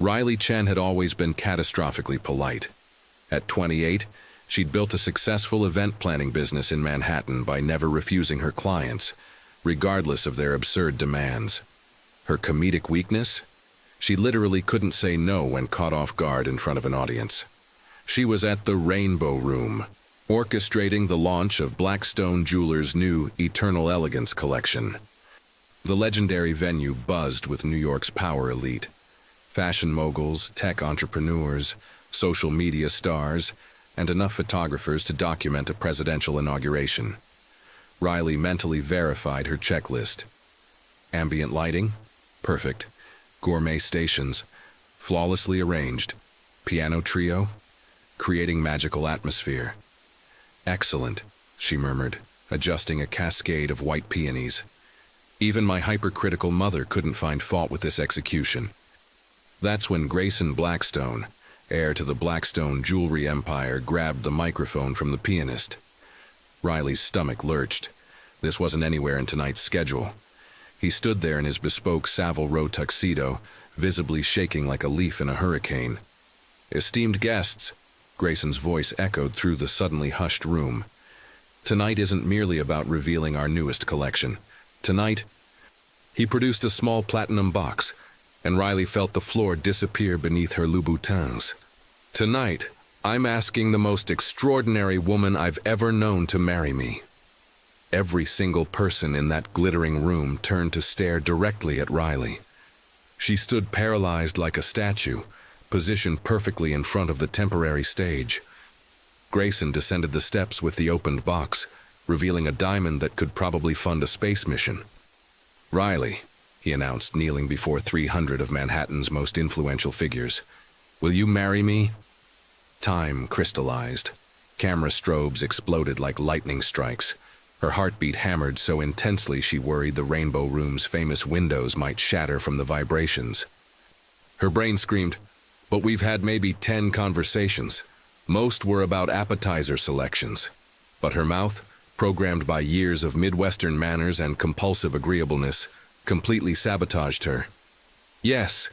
Riley Chen had always been catastrophically polite. At 28, she'd built a successful event planning business in Manhattan by never refusing her clients, regardless of their absurd demands. Her comedic weakness? She literally couldn't say no when caught off guard in front of an audience. She was at the Rainbow Room, orchestrating the launch of Blackstone Jewelers' new Eternal Elegance collection. The legendary venue buzzed with New York's power elite. Fashion moguls, tech entrepreneurs, social media stars, and enough photographers to document a presidential inauguration. Riley mentally verified her checklist. Ambient lighting? Perfect. Gourmet stations? Flawlessly arranged. Piano trio? Creating magical atmosphere. Excellent, she murmured, adjusting a cascade of white peonies. Even my hypercritical mother couldn't find fault with this execution. That's when Grayson Blackstone, heir to the Blackstone jewelry empire, grabbed the microphone from the pianist. Riley's stomach lurched. This wasn't anywhere in tonight's schedule. He stood there in his bespoke Savile Row tuxedo, visibly shaking like a leaf in a hurricane. "Esteemed guests," Grayson's voice echoed through the suddenly hushed room. "Tonight isn't merely about revealing our newest collection. Tonight..." He produced a small platinum box, and Riley felt the floor disappear beneath her Louboutins. "Tonight, I'm asking the most extraordinary woman I've ever known to marry me." Every single person in that glittering room turned to stare directly at Riley. She stood paralyzed like a statue, positioned perfectly in front of the temporary stage. Grayson descended the steps with the opened box, revealing a diamond that could probably fund a space mission. "Riley," he announced, kneeling before 300 of Manhattan's most influential figures, "will you marry me?" Time crystallized. Camera strobes exploded like lightning strikes. Her heartbeat hammered so intensely she worried the Rainbow Room's famous windows might shatter from the vibrations. Her brain screamed, "But we've had maybe 10 conversations. Most were about appetizer selections." But her mouth, programmed by years of Midwestern manners and compulsive agreeableness, completely sabotaged her. "Yes."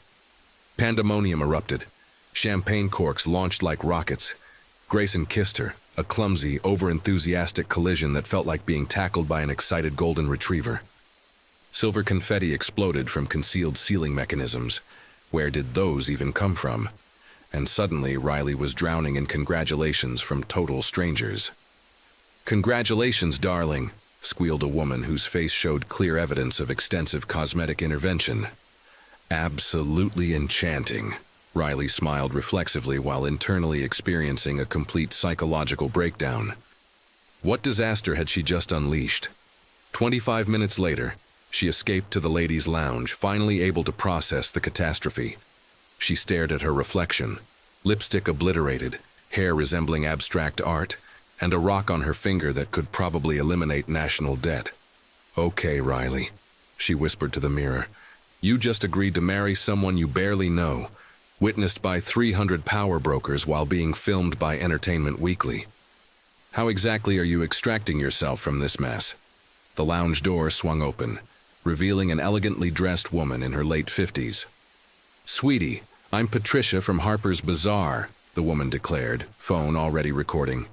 Pandemonium erupted. Champagne corks launched like rockets. Grayson kissed her, a clumsy, over-enthusiastic collision that felt like being tackled by an excited golden retriever. Silver confetti exploded from concealed ceiling mechanisms. Where did those even come from? And suddenly, Riley was drowning in congratulations from total strangers. "Congratulations, darling," squealed a woman whose face showed clear evidence of extensive cosmetic intervention. "Absolutely enchanting," Riley smiled reflexively while internally experiencing a complete psychological breakdown. What disaster had she just unleashed? 25 minutes later, she escaped to the ladies' lounge, finally able to process the catastrophe. She stared at her reflection, lipstick obliterated, hair resembling abstract art, and a rock on her finger that could probably eliminate national debt. "Okay, Riley," she whispered to the mirror. "You just agreed to marry someone you barely know, witnessed by 300 power brokers while being filmed by Entertainment Weekly. How exactly are you extracting yourself from this mess?" The lounge door swung open, revealing an elegantly dressed woman in her late 50s. "Sweetie, I'm Patricia from Harper's Bazaar," the woman declared, phone already recording.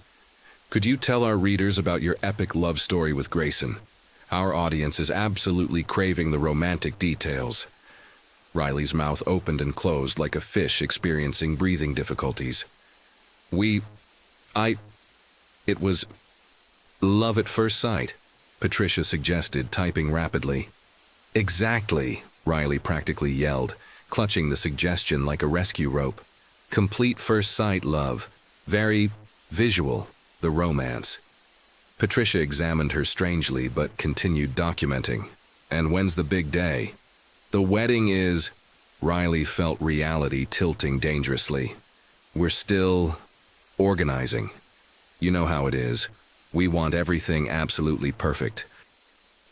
"Could you tell our readers about your epic love story with Grayson? Our audience is absolutely craving the romantic details." Riley's mouth opened and closed like a fish experiencing breathing difficulties. It was love at first sight," Patricia suggested, typing rapidly. "Exactly," Riley practically yelled, clutching the suggestion like a rescue rope. "Complete first sight love. Very visual, the romance." Patricia examined her strangely but continued documenting. "And when's the big day?" "The wedding is..." Riley felt reality tilting dangerously. "We're still organizing. You know how it is. We want everything absolutely perfect."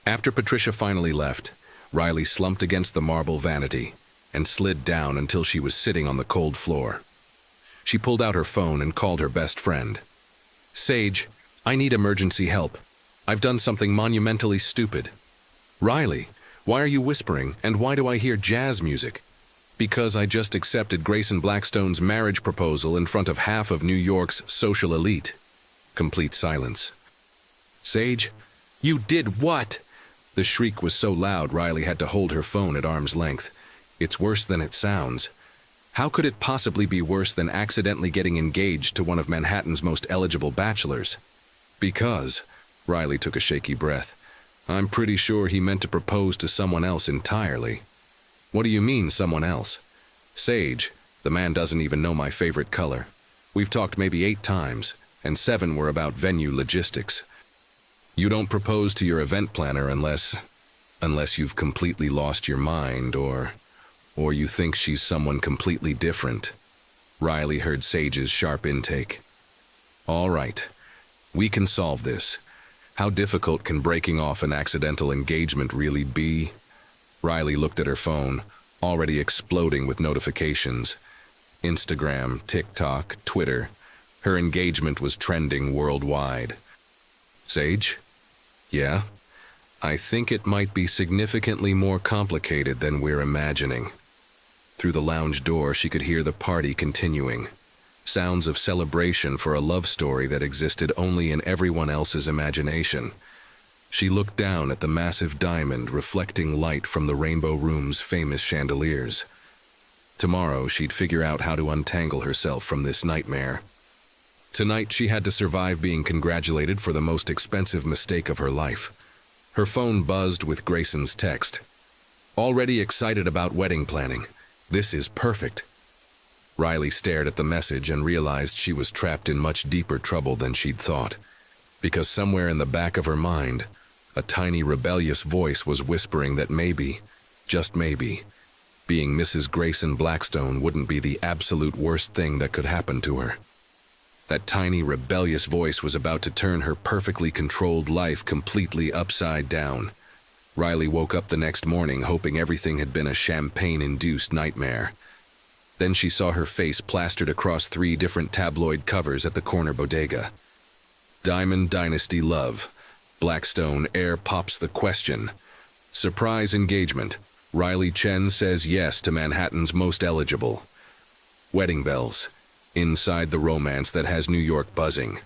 After Patricia finally left, Riley slumped against the marble vanity and slid down until she was sitting on the cold floor. She pulled out her phone and called her best friend. "Sage, I need emergency help. I've done something monumentally stupid." "Riley, why are you whispering, and why do I hear jazz music?" Because I just accepted Grayson Blackstone's marriage proposal in front of half of New York's social elite. Complete silence. Sage, you did what? The shriek was so loud Riley had to hold her phone at arm's length. It's worse than it sounds. How could it possibly be worse than accidentally getting engaged to one of Manhattan's most eligible bachelors? Because, Riley took a shaky breath, I'm pretty sure he meant to propose to someone else entirely. What do you mean, someone else? Sage, the man doesn't even know my favorite color. We've talked maybe 8 times, and 7 were about venue logistics. You don't propose to your event planner unless you've completely lost your mind or you think she's someone completely different. Riley heard Sage's sharp intake. All right, we can solve this. How difficult can breaking off an accidental engagement really be? Riley looked at her phone, already exploding with notifications. Instagram, TikTok, Twitter. Her engagement was trending worldwide. Sage? Yeah? I think it might be significantly more complicated than we're imagining. Through the lounge door, she could hear the party continuing. Sounds of celebration for a love story that existed only in everyone else's imagination. She looked down at the massive diamond reflecting light from the Rainbow Room's famous chandeliers. Tomorrow, she'd figure out how to untangle herself from this nightmare. Tonight, she had to survive being congratulated for the most expensive mistake of her life. Her phone buzzed with Grayson's text. Already excited about wedding planning. This is perfect. Riley stared at the message and realized she was trapped in much deeper trouble than she'd thought. Because somewhere in the back of her mind, a tiny rebellious voice was whispering that maybe, just maybe, being Mrs. Grayson Blackstone wouldn't be the absolute worst thing that could happen to her. That tiny rebellious voice was about to turn her perfectly controlled life completely upside down. Riley woke up the next morning hoping everything had been a champagne-induced nightmare. Then she saw her face plastered across 3 different tabloid covers at the corner bodega. Diamond Dynasty Love. Blackstone heir pops the question. Surprise engagement. Riley Chen says yes to Manhattan's most eligible. Wedding bells. Inside the romance that has New York buzzing.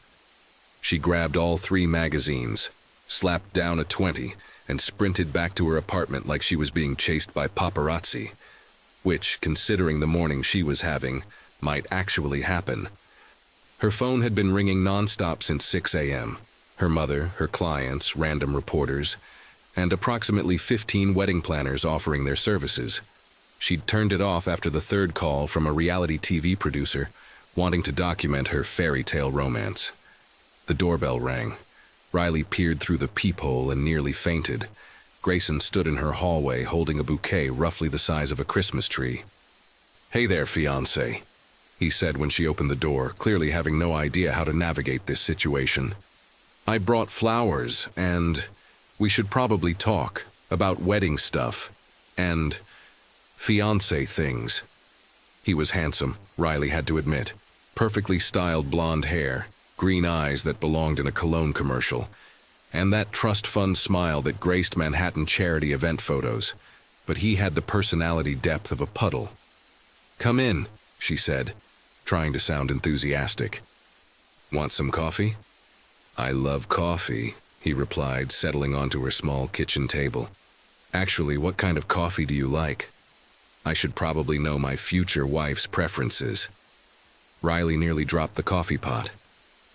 She grabbed all 3 magazines, slapped down a 20, and sprinted back to her apartment like she was being chased by paparazzi. Which, considering the morning she was having, might actually happen. Her phone had been ringing nonstop since 6 a.m. Her mother, her clients, random reporters, and approximately 15 wedding planners offering their services. She'd turned it off after the 3rd call from a reality TV producer wanting to document her fairy tale romance. The doorbell rang. Riley peered through the peephole and nearly fainted. Grayson stood in her hallway holding a bouquet roughly the size of a Christmas tree. "Hey there, fiancé," he said when she opened the door, clearly having no idea how to navigate this situation. "I brought flowers, and we should probably talk about wedding stuff and fiancé things." He was handsome, Riley had to admit. Perfectly styled blonde hair, green eyes that belonged in a cologne commercial, and that trust fund smile that graced Manhattan charity event photos. But he had the personality depth of a puddle. "Come in," she said, trying to sound enthusiastic. "Want some coffee?" "I love coffee," he replied, settling onto her small kitchen table. "Actually, what kind of coffee do you like? I should probably know my future wife's preferences." Riley nearly dropped the coffee pot.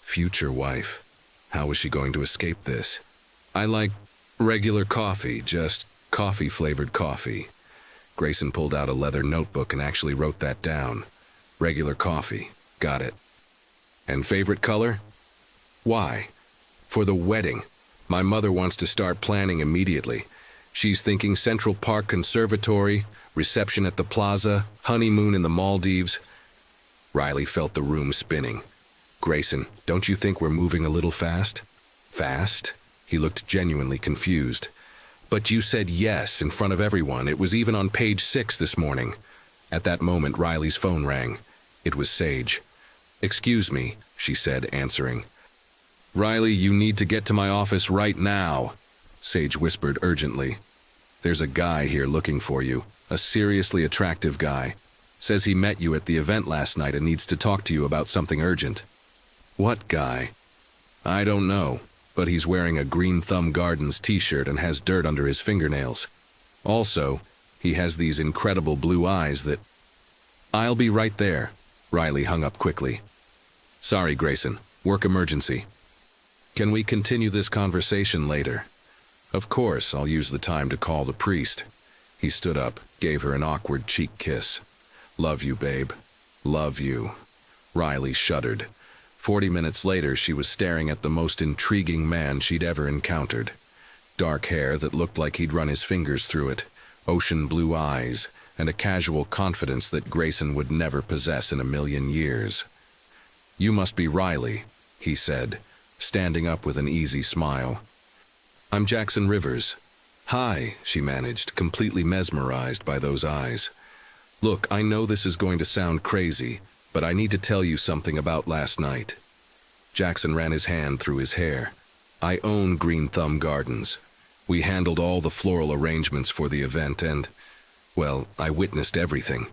Future wife. How was she going to escape this? "I like regular coffee, just coffee-flavored coffee." Grayson pulled out a leather notebook and actually wrote that down. Regular coffee. Got it. "And favorite color?" "Why?" "For the wedding. My mother wants to start planning immediately. She's thinking Central Park Conservatory, reception at the Plaza, honeymoon in the Maldives." Riley felt the room spinning. "Grayson, don't you think we're moving a little fast?" "Fast?" He looked genuinely confused. "But you said yes in front of everyone. It was even on page 6 this morning." At that moment, Riley's phone rang. It was Sage. "Excuse me," she said, answering. "Riley, you need to get to my office right now," Sage whispered urgently. There's a guy here looking for you, a seriously attractive guy. Says he met you at the event last night and needs to talk to you about something urgent. What guy? I don't know, but he's wearing a Green Thumb Gardens t-shirt and has dirt under his fingernails. Also, he has these incredible blue eyes that... I'll be right there. Riley hung up quickly. Sorry, Grayson. Work emergency. Can we continue this conversation later? Of course, I'll use the time to call the priest. He stood up, gave her an awkward cheek kiss. Love you, babe. Love you. Riley shuddered. 40 minutes later, she was staring at the most intriguing man she'd ever encountered. Dark hair that looked like he'd run his fingers through it, ocean blue eyes, and a casual confidence that Grayson would never possess in a million years. You must be Riley, he said, standing up with an easy smile. I'm Jackson Rivers. Hi, she managed, completely mesmerized by those eyes. Look, I know this is going to sound crazy, but I need to tell you something about last night. Jackson ran his hand through his hair. I own Green Thumb Gardens. We handled all the floral arrangements for the event and, well, I witnessed everything.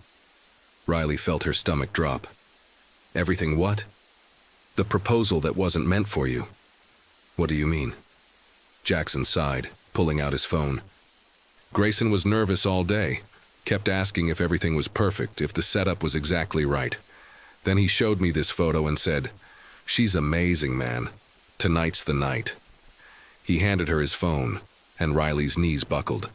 Riley felt her stomach drop. Everything what? The proposal that wasn't meant for you. What do you mean? Jackson sighed, pulling out his phone. Grayson was nervous all day, kept asking if everything was perfect, if the setup was exactly right. Then he showed me this photo and said, "She's amazing, man. Tonight's the night." He handed her his phone, and Riley's knees buckled.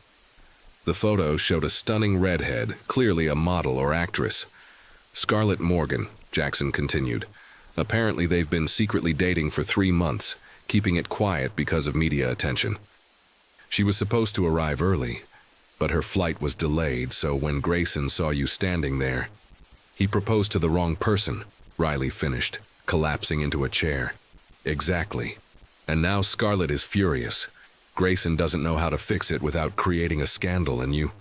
The photo showed a stunning redhead, clearly a model or actress. Scarlett Morgan, Jackson continued. Apparently they've been secretly dating for 3 months, keeping it quiet because of media attention. She was supposed to arrive early, but her flight was delayed, so when Grayson saw you standing there, he proposed to the wrong person, Riley finished, collapsing into a chair. Exactly. And now Scarlett is furious. Grayson doesn't know how to fix it without creating a scandal, and you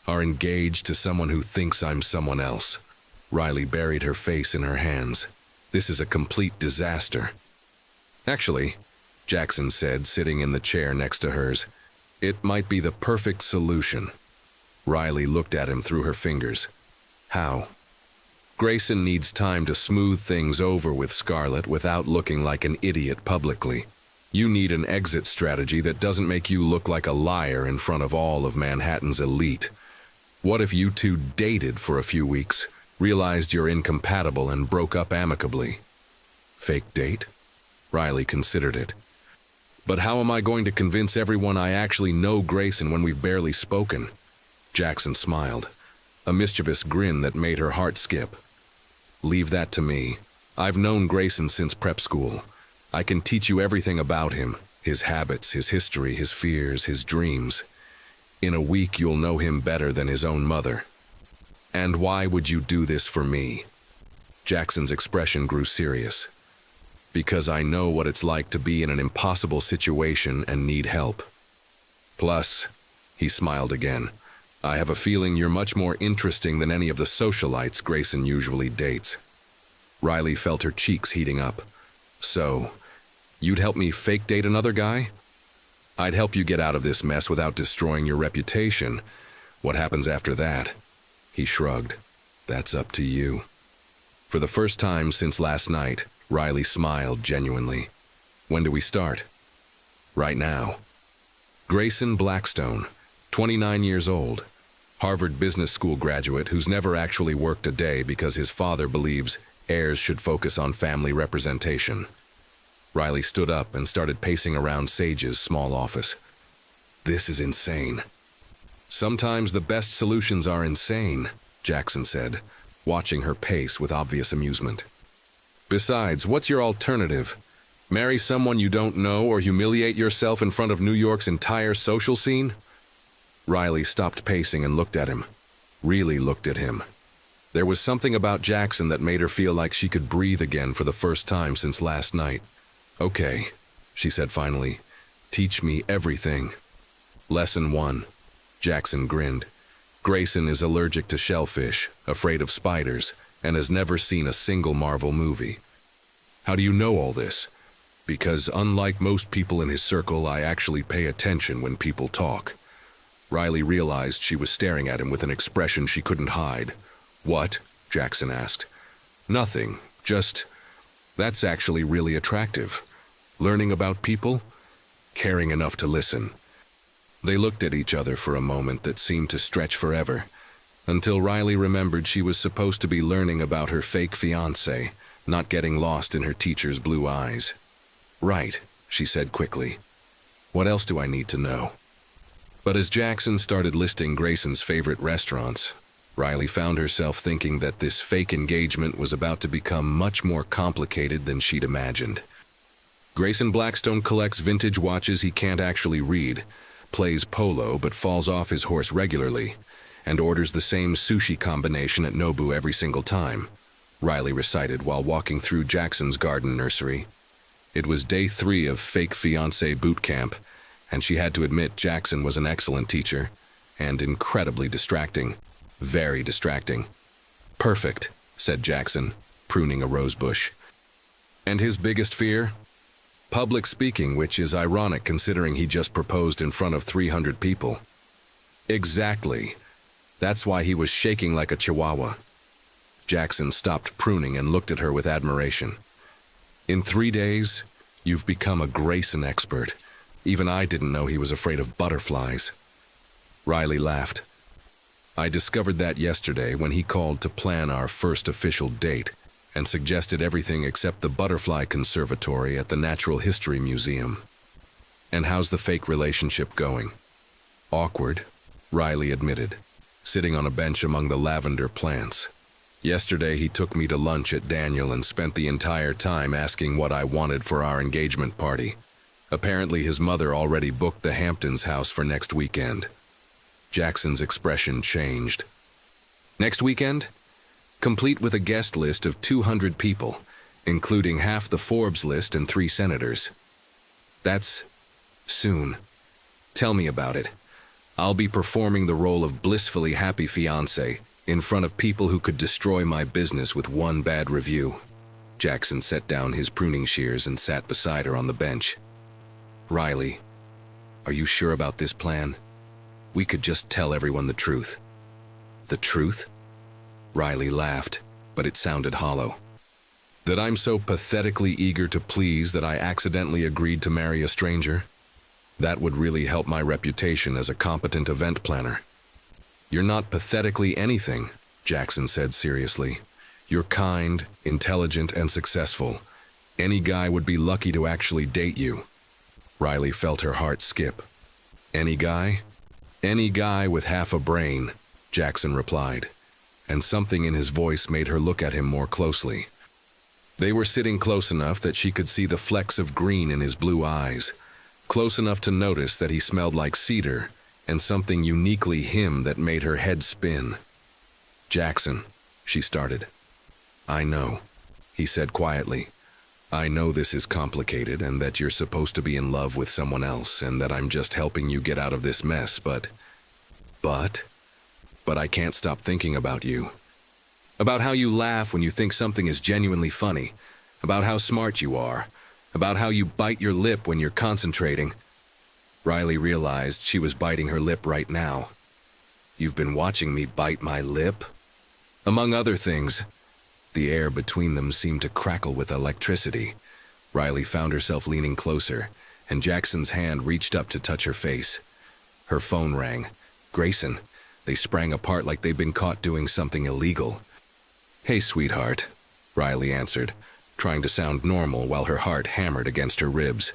are engaged to someone who thinks I'm someone else. Riley buried her face in her hands. This is a complete disaster. Actually, Jackson said, sitting in the chair next to hers, it might be the perfect solution. Riley looked at him through her fingers. How? Grayson needs time to smooth things over with Scarlett without looking like an idiot publicly. You need an exit strategy that doesn't make you look like a liar in front of all of Manhattan's elite. What if you two dated for a few weeks, realized you're incompatible, and broke up amicably? Fake date? Riley considered it. But how am I going to convince everyone I actually know Grayson when we've barely spoken? Jackson smiled, a mischievous grin that made her heart skip. Leave that to me. I've known Grayson since prep school. I can teach you everything about him, his habits, his history, his fears, his dreams. In a week, you'll know him better than his own mother. And why would you do this for me? Jackson's expression grew serious. Because I know what it's like to be in an impossible situation and need help. Plus, he smiled again, I have a feeling you're much more interesting than any of the socialites Grayson usually dates. Riley felt her cheeks heating up. So, you'd help me fake date another guy? I'd help you get out of this mess without destroying your reputation. What happens after that? He shrugged. That's up to you. For the first time since last night, Riley smiled genuinely. When do we start? Right now. Grayson Blackstone, 29 years old, Harvard Business School graduate who's never actually worked a day because his father believes heirs should focus on family representation. Riley stood up and started pacing around Sage's small office. This is insane. Sometimes the best solutions are insane, Jackson said, watching her pace with obvious amusement. Besides, what's your alternative? Marry someone you don't know or humiliate yourself in front of New York's entire social scene? Riley stopped pacing and looked at him. Really looked at him. There was something about Jackson that made her feel like she could breathe again for the first time since last night. Okay, she said finally. Teach me everything. Lesson 1. Jackson grinned. Grayson is allergic to shellfish, afraid of spiders, and has never seen a single Marvel movie. How do you know all this? Because unlike most people in his circle, I actually pay attention when people talk. Riley realized she was staring at him with an expression she couldn't hide. "What?" Jackson asked. "Nothing, just, that's actually really attractive. Learning about people, caring enough to listen." They looked at each other for a moment that seemed to stretch forever, until Riley remembered she was supposed to be learning about her fake fiancé, not getting lost in her teacher's blue eyes. "Right," she said quickly. "What else do I need to know?" But as Jackson started listing Grayson's favorite restaurants, Riley found herself thinking that this fake engagement was about to become much more complicated than she'd imagined. Grayson Blackstone collects vintage watches he can't actually read, plays polo but falls off his horse regularly, and orders the same sushi combination at Nobu every single time, Riley recited while walking through Jackson's garden nursery. It was day 3 of fake fiancé boot camp, and she had to admit Jackson was an excellent teacher, and incredibly distracting. Very distracting. "Perfect," said Jackson, pruning a rosebush. "And his biggest fear?" "Public speaking, which is ironic considering he just proposed in front of 300 people. "Exactly. That's why he was shaking like a chihuahua." Jackson stopped pruning and looked at her with admiration. "In 3 days, you've become a Grayson expert. Even I didn't know he was afraid of butterflies." Riley laughed. "I discovered that yesterday when he called to plan our first official date and suggested everything except the butterfly conservatory at the Natural History Museum." "And how's the fake relationship going?" "Awkward," Riley admitted, sitting on a bench among the lavender plants. "Yesterday he took me to lunch at Daniel and spent the entire time asking what I wanted for our engagement party. Apparently his mother already booked the Hamptons house for next weekend." Jackson's expression changed. "Next weekend? Complete with a guest list of 200 people, including half the Forbes list and 3 senators." "That's soon. Tell me about it. I'll be performing the role of blissfully happy fiancé in front of people who could destroy my business with one bad review." Jackson set down his pruning shears and sat beside her on the bench. "Riley, are you sure about this plan? We could just tell everyone the truth." "The truth?" Riley laughed, but it sounded hollow. "That I'm so pathetically eager to please that I accidentally agreed to marry a stranger? That would really help my reputation as a competent event planner." "You're not pathetically anything," Jackson said seriously. "You're kind, intelligent, and successful. Any guy would be lucky to actually date you." Riley felt her heart skip. "Any guy?" "Any guy with half a brain," Jackson replied, and something in his voice made her look at him more closely. They were sitting close enough that she could see the flecks of green in his blue eyes, close enough to notice that he smelled like cedar and something uniquely him that made her head spin. "Jackson," she started. "I know," he said quietly. "I know this is complicated and that you're supposed to be in love with someone else and that I'm just helping you get out of this mess, but I can't stop thinking about you. About how you laugh when you think something is genuinely funny, about how smart you are, about how you bite your lip when you're concentrating." Riley realized she was biting her lip right now. "You've been watching me bite my lip?" "Among other things." The air between them seemed to crackle with electricity. Riley found herself leaning closer, and Jackson's hand reached up to touch her face. Her phone rang. Grayson. They sprang apart like they'd been caught doing something illegal. "Hey, sweetheart," Riley answered, trying to sound normal while her heart hammered against her ribs.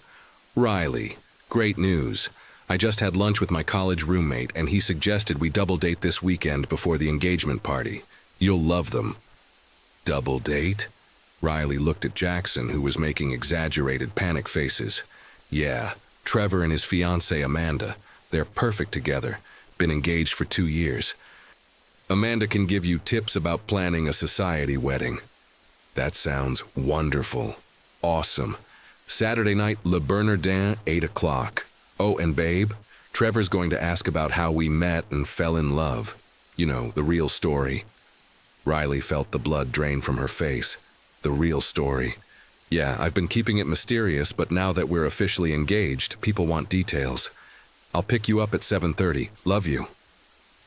"Riley, great news. I just had lunch with my college roommate, and he suggested we double date this weekend before the engagement party. You'll love them." "Double date?" Riley looked at Jackson, who was making exaggerated panic faces. "Yeah, Trevor and his fiancée Amanda. They're perfect together. Been engaged for 2 years. Amanda can give you tips about planning a society wedding." "That sounds wonderful. Awesome. Saturday night, Le Bernardin, 8 o'clock. Oh, and babe, Trevor's going to ask about how we met and fell in love. You know, the real story." Riley felt the blood drain from her face. The real story. "Yeah, I've been keeping it mysterious, but now that we're officially engaged, people want details." I'll pick you up at 7:30. Love you."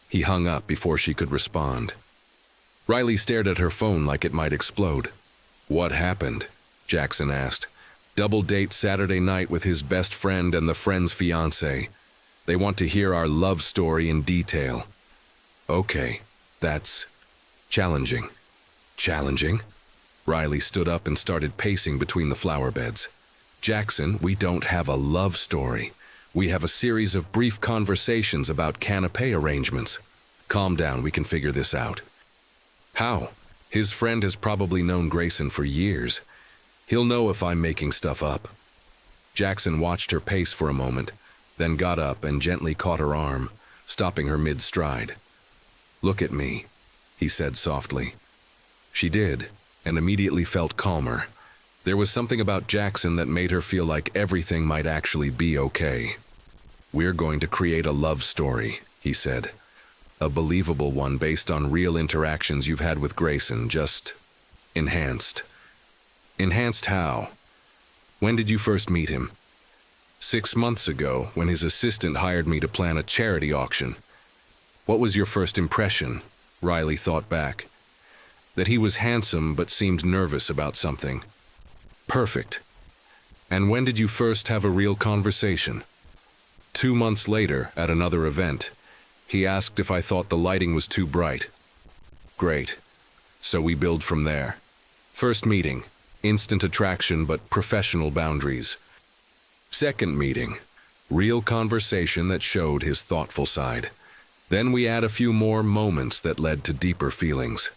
He hung up before she could respond. Riley stared at her phone like it might explode. "What happened?" Jackson asked. "Double date Saturday night with his best friend and the friend's fiancé. They want to hear our love story in detail." "Okay, that's challenging." "Challenging?" Riley stood up and started pacing between the flower beds. "Jackson, we don't have a love story. We have a series of brief conversations about canapé arrangements. Calm down, we can figure this out." "How? His friend has probably known Grayson for years. He'll know if I'm making stuff up." Jackson watched her pace for a moment, then got up and gently caught her arm, stopping her mid-stride. "Look at me," he said softly. She did, and immediately felt calmer. There was something about Jackson that made her feel like everything might actually be okay. "We're going to create a love story," he said. "A believable one based on real interactions you've had with Grayson, just enhanced." "Enhanced how? When did you first meet him?" 6 months ago, when his assistant hired me to plan a charity auction." "What was your first impression?" Riley thought back. "That he was handsome but seemed nervous about something." "Perfect. And when did you first have a real conversation?" 2 months later, at another event. He asked if I thought the lighting was too bright." "Great. So we build from there. First meeting, instant attraction but professional boundaries. Second meeting, real conversation that showed his thoughtful side. Then we add a few more moments that led to deeper feelings."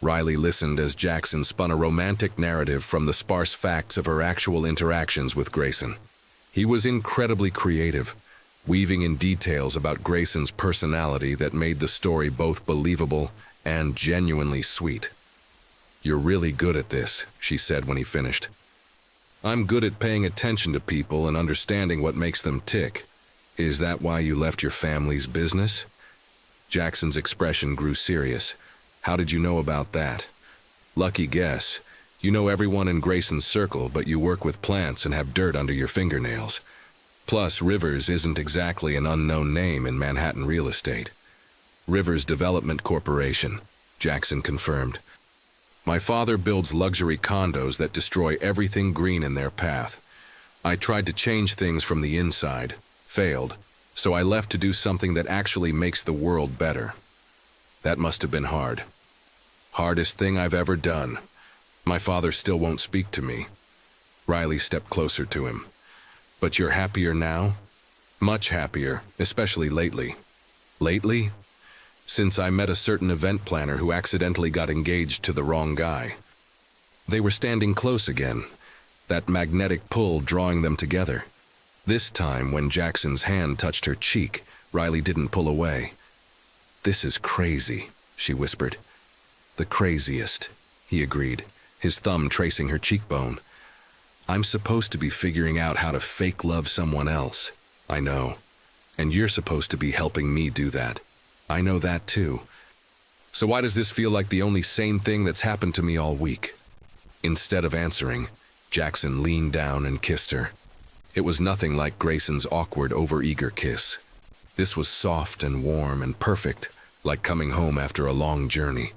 Riley listened as Jackson spun a romantic narrative from the sparse facts of her actual interactions with Grayson. He was incredibly creative, weaving in details about Grayson's personality that made the story both believable and genuinely sweet. "You're really good at this," she said when he finished. "I'm good at paying attention to people and understanding what makes them tick. Is that why you left your family's business?" Jackson's expression grew serious. "How did you know about that?" "Lucky guess. You know everyone in Grayson's circle, but you work with plants and have dirt under your fingernails. Plus, Rivers isn't exactly an unknown name in Manhattan real estate." "Rivers Development Corporation," Jackson confirmed. "My father builds luxury condos that destroy everything green in their path. I tried to change things from the inside, failed, so I left to do something that actually makes the world better. That must have been hard. Hardest thing I've ever done. My father still won't speak to me." Riley stepped closer to him. "But you're happier now?" "Much happier, especially lately." "Lately?" "Since I met a certain event planner who accidentally got engaged to the wrong guy." They were standing close again, that magnetic pull drawing them together. This time, when Jackson's hand touched her cheek, Riley didn't pull away. "This is crazy," she whispered. "The craziest," he agreed, his thumb tracing her cheekbone. "I'm supposed to be figuring out how to fake love someone else. I know. And you're supposed to be helping me do that. I know that too. So why does this feel like the only sane thing that's happened to me all week?" Instead of answering, Jackson leaned down and kissed her. It was nothing like Grayson's awkward, overeager kiss. This was soft and warm and perfect, like coming home after a long journey.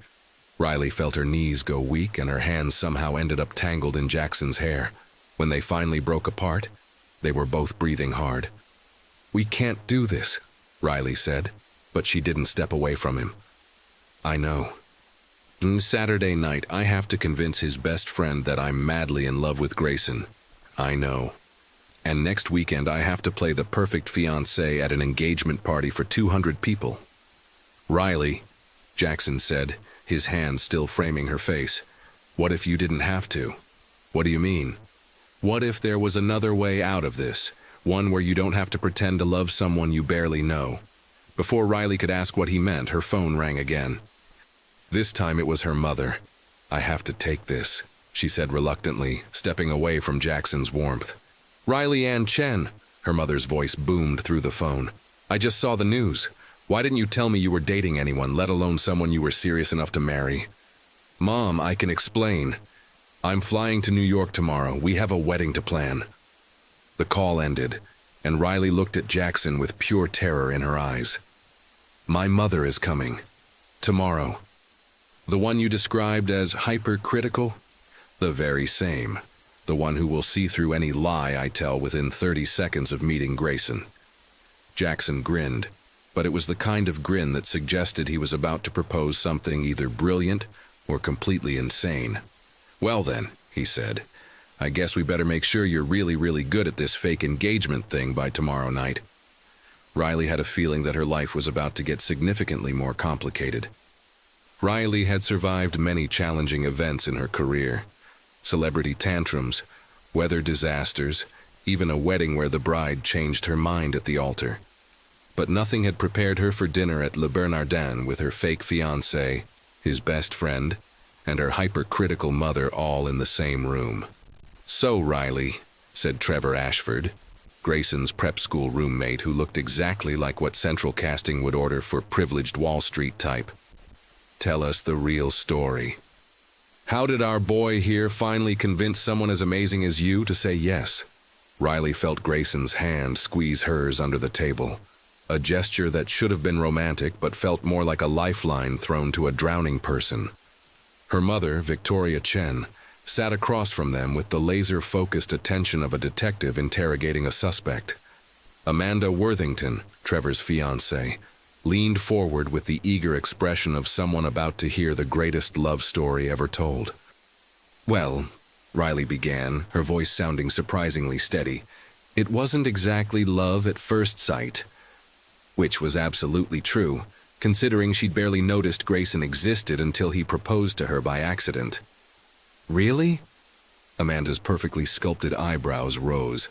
Riley felt her knees go weak and her hands somehow ended up tangled in Jackson's hair. When they finally broke apart, they were both breathing hard. "We can't do this," Riley said, but she didn't step away from him. "I know. Saturday night, I have to convince his best friend that I'm madly in love with Grayson. I know. And next weekend, I have to play the perfect fiancé at an engagement party for 200 people. "Riley," Jackson said, his hand still framing her face, "what if you didn't have to?" "What do you mean?" "What if there was another way out of this, one where you don't have to pretend to love someone you barely know?" Before Riley could ask what he meant, her phone rang again. This time it was her mother. "I have to take this," she said reluctantly, stepping away from Jackson's warmth. "Riley Ann Chen," her mother's voice boomed through the phone. "I just saw the news. Why didn't you tell me you were dating anyone, let alone someone you were serious enough to marry?" "Mom, I can explain. I'm flying to New York tomorrow. We have a wedding to plan." The call ended, and Riley looked at Jackson with pure terror in her eyes. "My mother is coming. Tomorrow." "The one you described as hypercritical?" "The very same. The one who will see through any lie I tell within 30 seconds of meeting Grayson." Jackson grinned, but it was the kind of grin that suggested he was about to propose something either brilliant or completely insane. "Well then," he said, "I guess we better make sure you're really, really good at this fake engagement thing by tomorrow night." Riley had a feeling that her life was about to get significantly more complicated. Riley had survived many challenging events in her career. Celebrity tantrums, weather disasters, even a wedding where the bride changed her mind at the altar. But nothing had prepared her for dinner at Le Bernardin with her fake fiancé, his best friend, and her hypercritical mother all in the same room. "So, Riley," said Trevor Ashford, Grayson's prep school roommate who looked exactly like what Central Casting would order for privileged Wall Street type, "tell us the real story. How did our boy here finally convince someone as amazing as you to say yes?" Riley felt Grayson's hand squeeze hers under the table, a gesture that should have been romantic but felt more like a lifeline thrown to a drowning person. Her mother, Victoria Chen, sat across from them with the laser-focused attention of a detective interrogating a suspect. Amanda Worthington, Trevor's fiancée, leaned forward with the eager expression of someone about to hear the greatest love story ever told. "Well," Riley began, her voice sounding surprisingly steady, "it wasn't exactly love at first sight." Which was absolutely true, considering she'd barely noticed Grayson existed until he proposed to her by accident. "Really?" Amanda's perfectly sculpted eyebrows rose.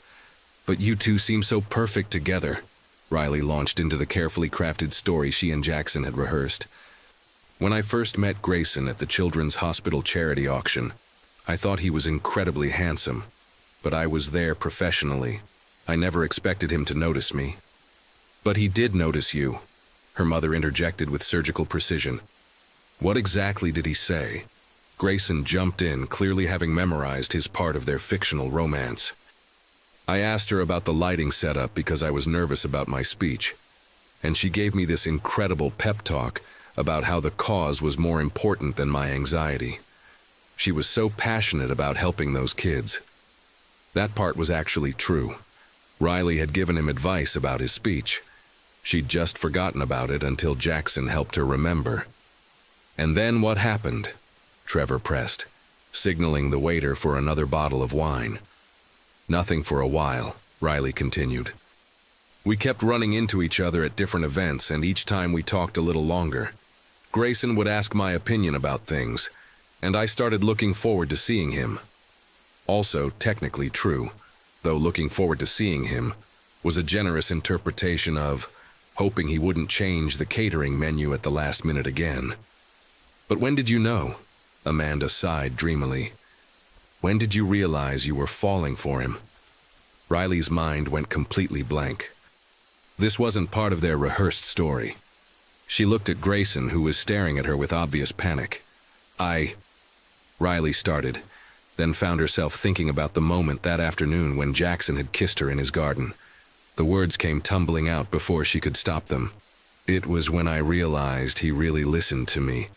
"But you two seem so perfect together." Riley launched into the carefully crafted story she and Jackson had rehearsed. "When I first met Grayson at the Children's Hospital charity auction, I thought he was incredibly handsome, but I was there professionally. I never expected him to notice me." "But he did notice you," her mother interjected with surgical precision. "What exactly did he say?" Grayson jumped in, clearly having memorized his part of their fictional romance. "I asked her about the lighting setup because I was nervous about my speech, and she gave me this incredible pep talk about how the cause was more important than my anxiety. She was so passionate about helping those kids." That part was actually true. Riley had given him advice about his speech. She'd just forgotten about it until Jackson helped her remember. "And then what happened?" Trevor pressed, signaling the waiter for another bottle of wine. "Nothing for a while," Riley continued. "We kept running into each other at different events, and each time we talked a little longer. Grayson would ask my opinion about things, and I started looking forward to seeing him." Also technically true, though looking forward to seeing him was a generous interpretation of hoping he wouldn't change the catering menu at the last minute again. "But when did you know?" Amanda sighed dreamily. "When did you realize you were falling for him?" Riley's mind went completely blank. This wasn't part of their rehearsed story. She looked at Grayson, who was staring at her with obvious panic. Riley started, then found herself thinking about the moment that afternoon when Jackson had kissed her in his garden. The words came tumbling out before she could stop them. "It was when I realized he really listened to me.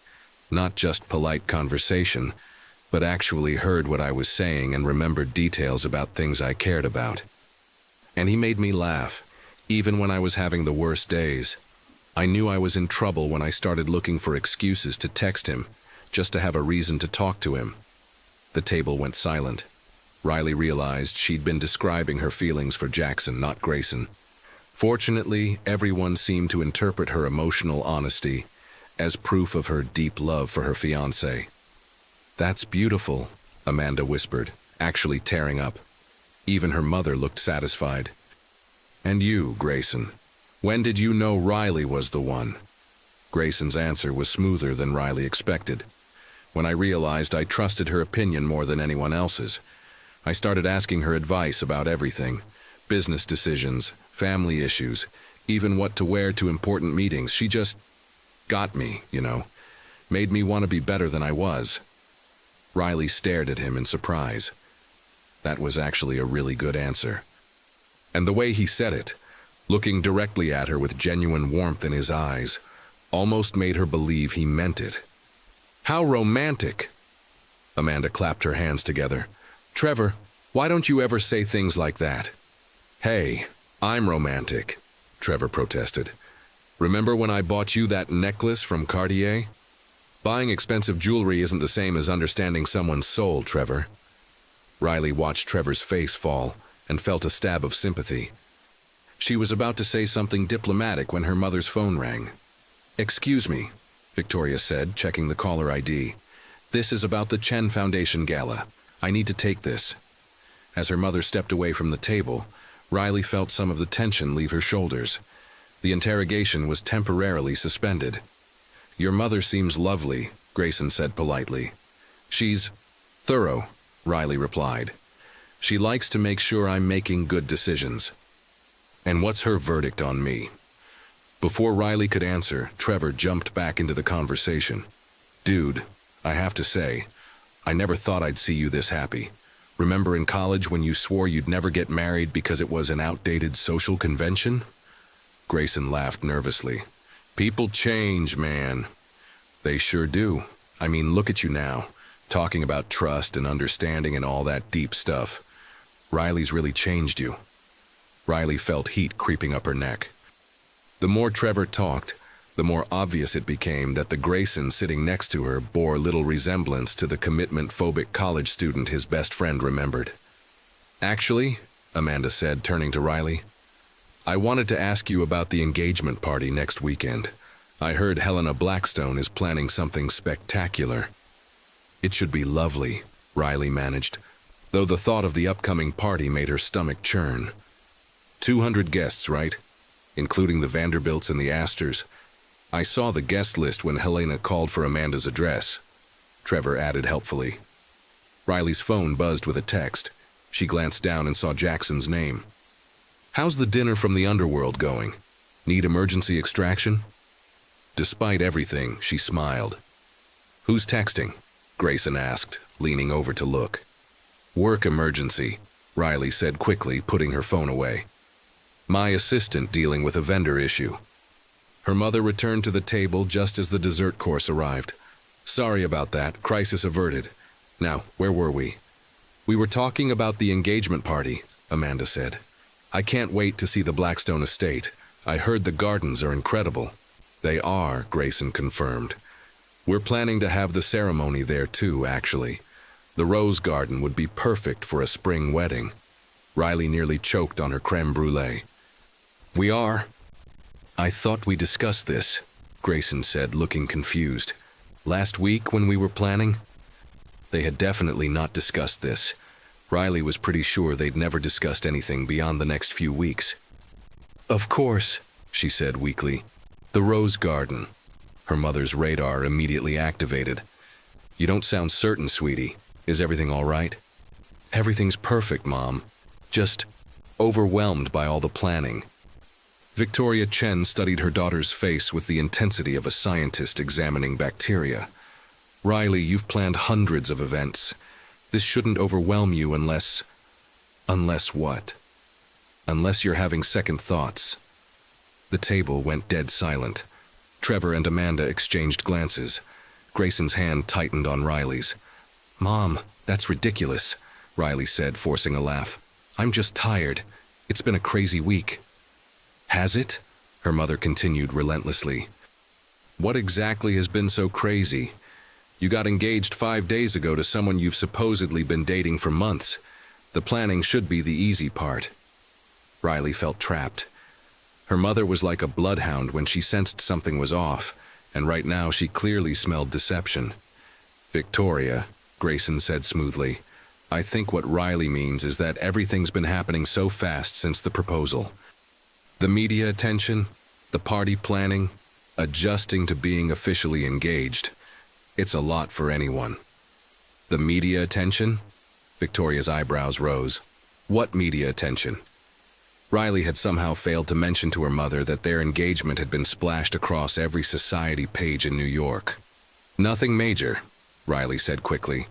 Not just polite conversation, but actually heard what I was saying and remembered details about things I cared about. And he made me laugh, even when I was having the worst days. I knew I was in trouble when I started looking for excuses to text him, just to have a reason to talk to him." The table went silent. Riley realized she'd been describing her feelings for Jackson, not Grayson. Fortunately, everyone seemed to interpret her emotional honesty as proof of her deep love for her fiancé. "That's beautiful," Amanda whispered, actually tearing up. Even her mother looked satisfied. "And you, Grayson, when did you know Riley was the one?" Grayson's answer was smoother than Riley expected. "When I realized I trusted her opinion more than anyone else's. I started asking her advice about everything. Business decisions, family issues, even what to wear to important meetings. She just got me, made me want to be better than I was." Riley stared at him in surprise. That was actually a really good answer. And the way he said it, looking directly at her with genuine warmth in his eyes, almost made her believe he meant it. How romantic! Amanda clapped her hands together. Trevor, why don't you ever say things like that? Hey, I'm romantic, Trevor protested. Remember when I bought you that necklace from Cartier? Buying expensive jewelry isn't the same as understanding someone's soul, Trevor. Riley watched Trevor's face fall and felt a stab of sympathy. She was about to say something diplomatic when her mother's phone rang. Excuse me, Victoria said, checking the caller ID. This is about the Chen Foundation Gala. I need to take this. As her mother stepped away from the table, Riley felt some of the tension leave her shoulders. The interrogation was temporarily suspended. Your mother seems lovely, Grayson said politely. She's thorough, Riley replied. She likes to make sure I'm making good decisions. And what's her verdict on me? Before Riley could answer, Trevor jumped back into the conversation. Dude, I have to say, I never thought I'd see you this happy. Remember in college when you swore you'd never get married because it was an outdated social convention? Grayson laughed nervously. People change, man. They sure do. I mean, look at you now, talking about trust and understanding and all that deep stuff. Riley's really changed you. Riley felt heat creeping up her neck. The more Trevor talked, the more obvious it became that the Grayson sitting next to her bore little resemblance to the commitment-phobic college student his best friend remembered. Actually, Amanda said, turning to Riley, I wanted to ask you about the engagement party next weekend. I heard Helena Blackstone is planning something spectacular. It should be lovely, Riley managed, though the thought of the upcoming party made her stomach churn. 200 guests, right? Including the Vanderbilts and the Astors. I saw the guest list when Helena called for Amanda's address. Trevor added helpfully. Riley's phone buzzed with a text. She glanced down and saw Jackson's name. How's the dinner from the underworld going? Need emergency extraction? Despite everything, she smiled. Who's texting? Grayson asked, leaning over to look. Work emergency, Riley said quickly, putting her phone away. My assistant dealing with a vendor issue. Her mother returned to the table just as the dessert course arrived. Sorry about that, crisis averted. Now, where were we? We were talking about the engagement party, Amanda said. I can't wait to see the Blackstone estate. I heard the gardens are incredible. They are, Grayson confirmed. We're planning to have the ceremony there too, actually. The rose garden would be perfect for a spring wedding. Riley nearly choked on her creme brulee. We are. I thought we discussed this, Grayson said, looking confused. Last week when we were planning? They had definitely not discussed this. Riley was pretty sure they'd never discussed anything beyond the next few weeks. Of course, she said weakly. The rose garden. Her mother's radar immediately activated. You don't sound certain, sweetie. Is everything all right? Everything's perfect, Mom. Just overwhelmed by all the planning. Victoria Chen studied her daughter's face with the intensity of a scientist examining bacteria. Riley, you've planned hundreds of events. This shouldn't overwhelm you unless... Unless what? Unless you're having second thoughts. The table went dead silent. Trevor and Amanda exchanged glances. Grayson's hand tightened on Riley's. Mom, that's ridiculous, Riley said, forcing a laugh. I'm just tired. It's been a crazy week. Has it? Her mother continued relentlessly. What exactly has been so crazy? You got engaged 5 days ago to someone you've supposedly been dating for months. The planning should be the easy part. Riley felt trapped. Her mother was like a bloodhound when she sensed something was off, and right now she clearly smelled deception. Victoria, Grayson said smoothly, I think what Riley means is that everything's been happening so fast since the proposal. The media attention, the party planning, adjusting to being officially engaged. It's a lot for anyone. The media attention? Victoria's eyebrows rose. What media attention? Riley had somehow failed to mention to her mother that their engagement had been splashed across every society page in New York. Nothing major, Riley said quickly.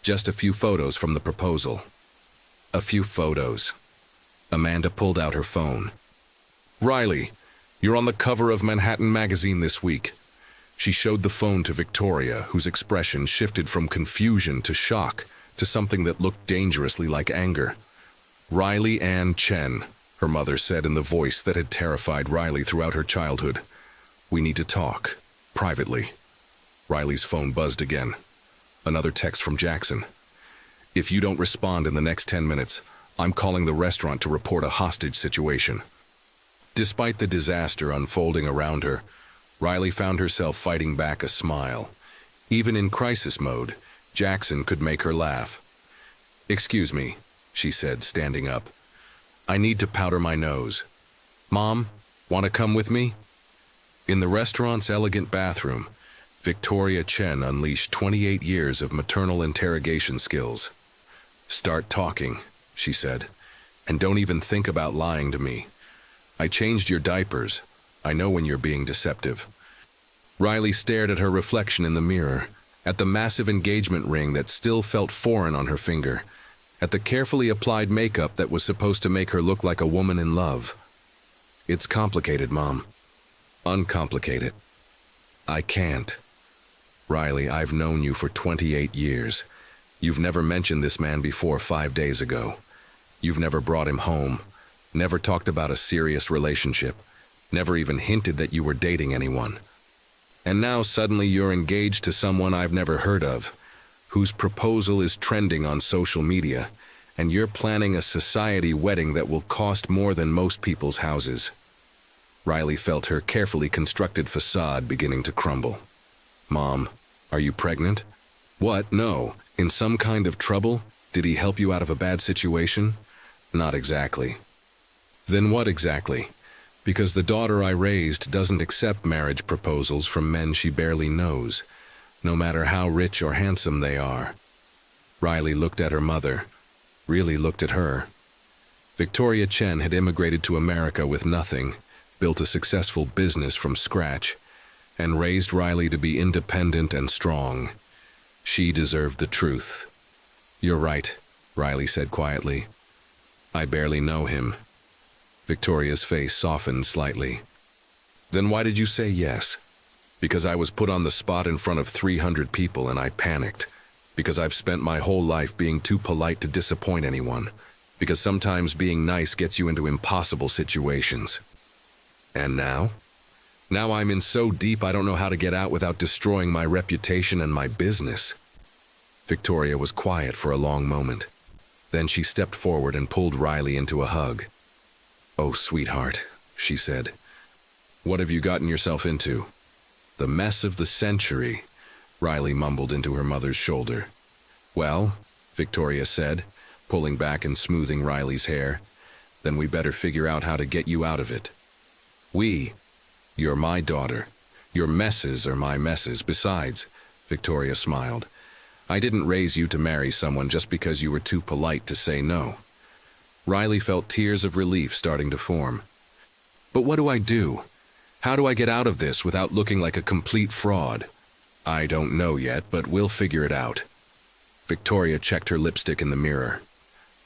Just a few photos from the proposal. A few photos. Amanda pulled out her phone. "Riley, you're on the cover of Manhattan magazine this week." She showed the phone to Victoria, whose expression shifted from confusion to shock to something that looked dangerously like anger. "Riley Ann Chen," her mother said in the voice that had terrified Riley throughout her childhood. "We need to talk, privately." Riley's phone buzzed again. Another text from Jackson. "If you don't respond in the next 10 minutes, I'm calling the restaurant to report a hostage situation." Despite the disaster unfolding around her, Riley found herself fighting back a smile. Even in crisis mode, Jackson could make her laugh. "Excuse me," she said, standing up. "I need to powder my nose. Mom, want to come with me?" In the restaurant's elegant bathroom, Victoria Chen unleashed 28 years of maternal interrogation skills. "Start talking," she said, "and don't even think about lying to me. I changed your diapers. I know when you're being deceptive." Riley stared at her reflection in the mirror, at the massive engagement ring that still felt foreign on her finger, at the carefully applied makeup that was supposed to make her look like a woman in love. "It's complicated, Mom." "Uncomplicate it." "I can't." "Riley, I've known you for 28 years. You've never mentioned this man before 5 days ago. You've never brought him home, never talked about a serious relationship, never even hinted that you were dating anyone. And now suddenly you're engaged to someone I've never heard of, whose proposal is trending on social media, and you're planning a society wedding that will cost more than most people's houses." Riley felt her carefully constructed facade beginning to crumble. "Mom, are you pregnant?" "What? No. In some kind of trouble? Did he help you out of a bad situation?" "Not exactly." "Then what exactly? Because the daughter I raised doesn't accept marriage proposals from men she barely knows, no matter how rich or handsome they are." Riley looked at her mother, really looked at her. Victoria Chen had immigrated to America with nothing, built a successful business from scratch, and raised Riley to be independent and strong. She deserved the truth. "You're right," Riley said quietly. "I barely know him." Victoria's face softened slightly. "Then why did you say yes?" "Because I was put on the spot in front of 300 people and I panicked. Because I've spent my whole life being too polite to disappoint anyone. Because sometimes being nice gets you into impossible situations." "And now?" "Now I'm in so deep I don't know how to get out without destroying my reputation and my business." Victoria was quiet for a long moment. Then she stepped forward and pulled Riley into a hug. "Oh, sweetheart," she said. "What have you gotten yourself into?" "The mess of the century," Riley mumbled into her mother's shoulder. "Well," Victoria said, pulling back and smoothing Riley's hair, "then we better figure out how to get you out of it." "We? You're my daughter. Your messes are my messes. Besides," Victoria smiled, "I didn't raise you to marry someone just because you were too polite to say no." Riley felt tears of relief starting to form. "But what do I do? How do I get out of this without looking like a complete fraud?" "I don't know yet, but we'll figure it out." Victoria checked her lipstick in the mirror.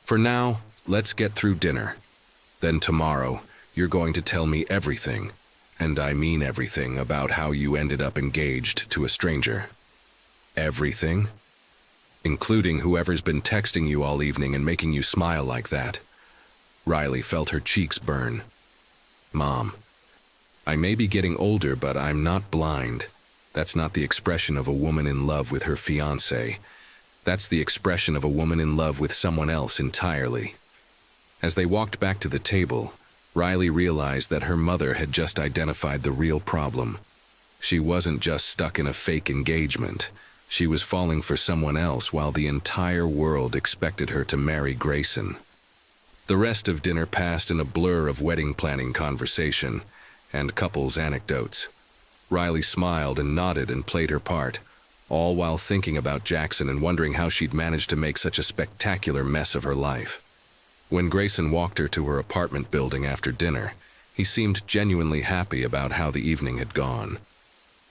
"For now, let's get through dinner. Then tomorrow, you're going to tell me everything, and I mean everything, about how you ended up engaged to a stranger." "Everything?" "Including whoever's been texting you all evening and making you smile like that." Riley felt her cheeks burn. "Mom, I may be getting older, but I'm not blind. That's not the expression of a woman in love with her fiancé. That's the expression of a woman in love with someone else entirely." As they walked back to the table, Riley realized that her mother had just identified the real problem. She wasn't just stuck in a fake engagement. She was falling for someone else while the entire world expected her to marry Grayson. The rest of dinner passed in a blur of wedding planning conversation and couples anecdotes. Riley smiled and nodded and played her part, all while thinking about Jackson and wondering how she'd managed to make such a spectacular mess of her life. When Grayson walked her to her apartment building after dinner, he seemed genuinely happy about how the evening had gone.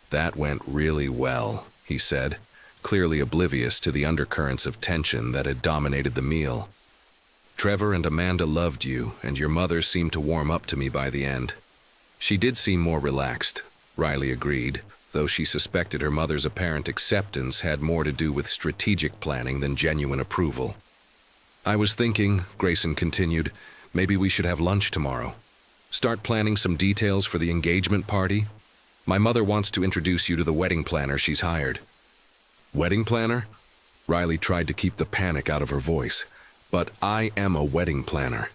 "That went really well," he said, clearly oblivious to the undercurrents of tension that had dominated the meal. Trevor and Amanda loved you, and your mother seemed to warm up to me by the end. She did seem more relaxed, Riley agreed, though she suspected her mother's apparent acceptance had more to do with strategic planning than genuine approval. I was thinking, Grayson continued, maybe we should have lunch tomorrow. Start planning some details for the engagement party. My mother wants to introduce you to the wedding planner she's hired. Wedding planner? Riley tried to keep the panic out of her voice. But I am a wedding planner.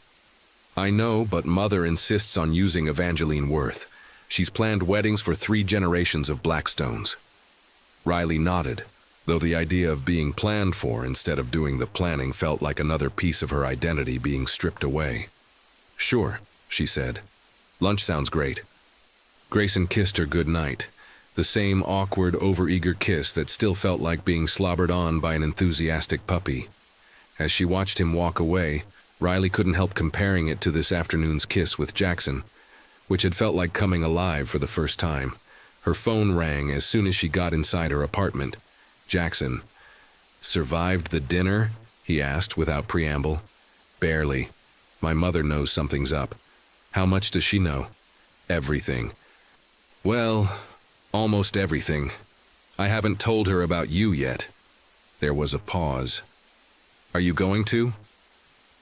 I know, but Mother insists on using Evangeline Worth. She's planned weddings for 3 generations of Blackstones. Riley nodded, though the idea of being planned for instead of doing the planning felt like another piece of her identity being stripped away. Sure, she said. Lunch sounds great. Grayson kissed her goodnight, the same awkward, overeager kiss that still felt like being slobbered on by an enthusiastic puppy. As she watched him walk away, Riley couldn't help comparing it to this afternoon's kiss with Jackson, which had felt like coming alive for the first time. Her phone rang as soon as she got inside her apartment. Jackson. Survived the dinner? He asked without preamble. Barely. My mother knows something's up. How much does she know? Everything. Well, almost everything. I haven't told her about you yet. There was a pause. Are you going to?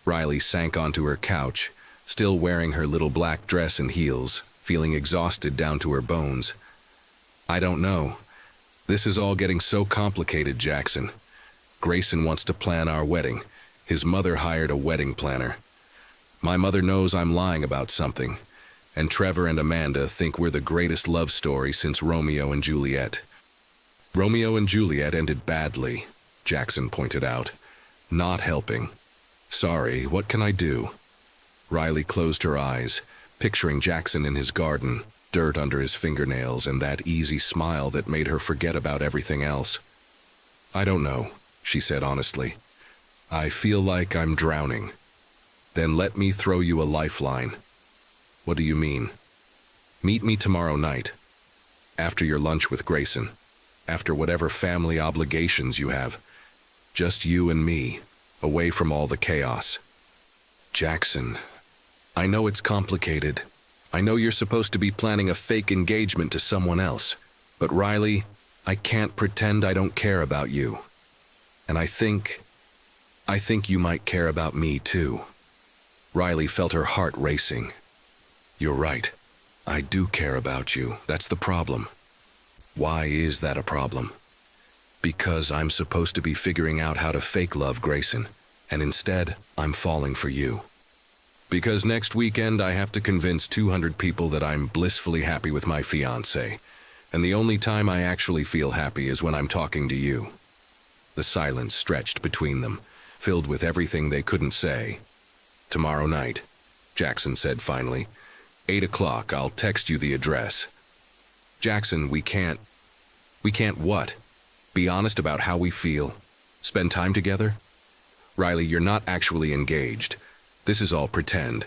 Riley sank onto her couch, still wearing her little black dress and heels, feeling exhausted down to her bones. I don't know. This is all getting so complicated, Jackson. Grayson wants to plan our wedding. His mother hired a wedding planner. My mother knows I'm lying about something, and Trevor and Amanda think we're the greatest love story since Romeo and Juliet. Romeo and Juliet ended badly, Jackson pointed out. Not helping. Sorry, what can I do? Riley closed her eyes, picturing Jackson in his garden, dirt under his fingernails and that easy smile that made her forget about everything else. I don't know, she said honestly. I feel like I'm drowning. Then let me throw you a lifeline. What do you mean? Meet me tomorrow night. After your lunch with Grayson. After whatever family obligations you have. Just you and me, away from all the chaos. Jackson, I know it's complicated. I know you're supposed to be planning a fake engagement to someone else. But Riley, I can't pretend I don't care about you. And I think you might care about me too. Riley felt her heart racing. You're right. I do care about you. That's the problem. Why is that a problem? Because I'm supposed to be figuring out how to fake love Grayson, and instead, I'm falling for you. Because next weekend I have to convince 200 people that I'm blissfully happy with my fiancé, and the only time I actually feel happy is when I'm talking to you. The silence stretched between them, filled with everything they couldn't say. Tomorrow night, Jackson said finally. 8 o'clock, I'll text you the address. Jackson, we can't what? Be honest about how we feel. Spend time together? Riley, you're not actually engaged. This is all pretend.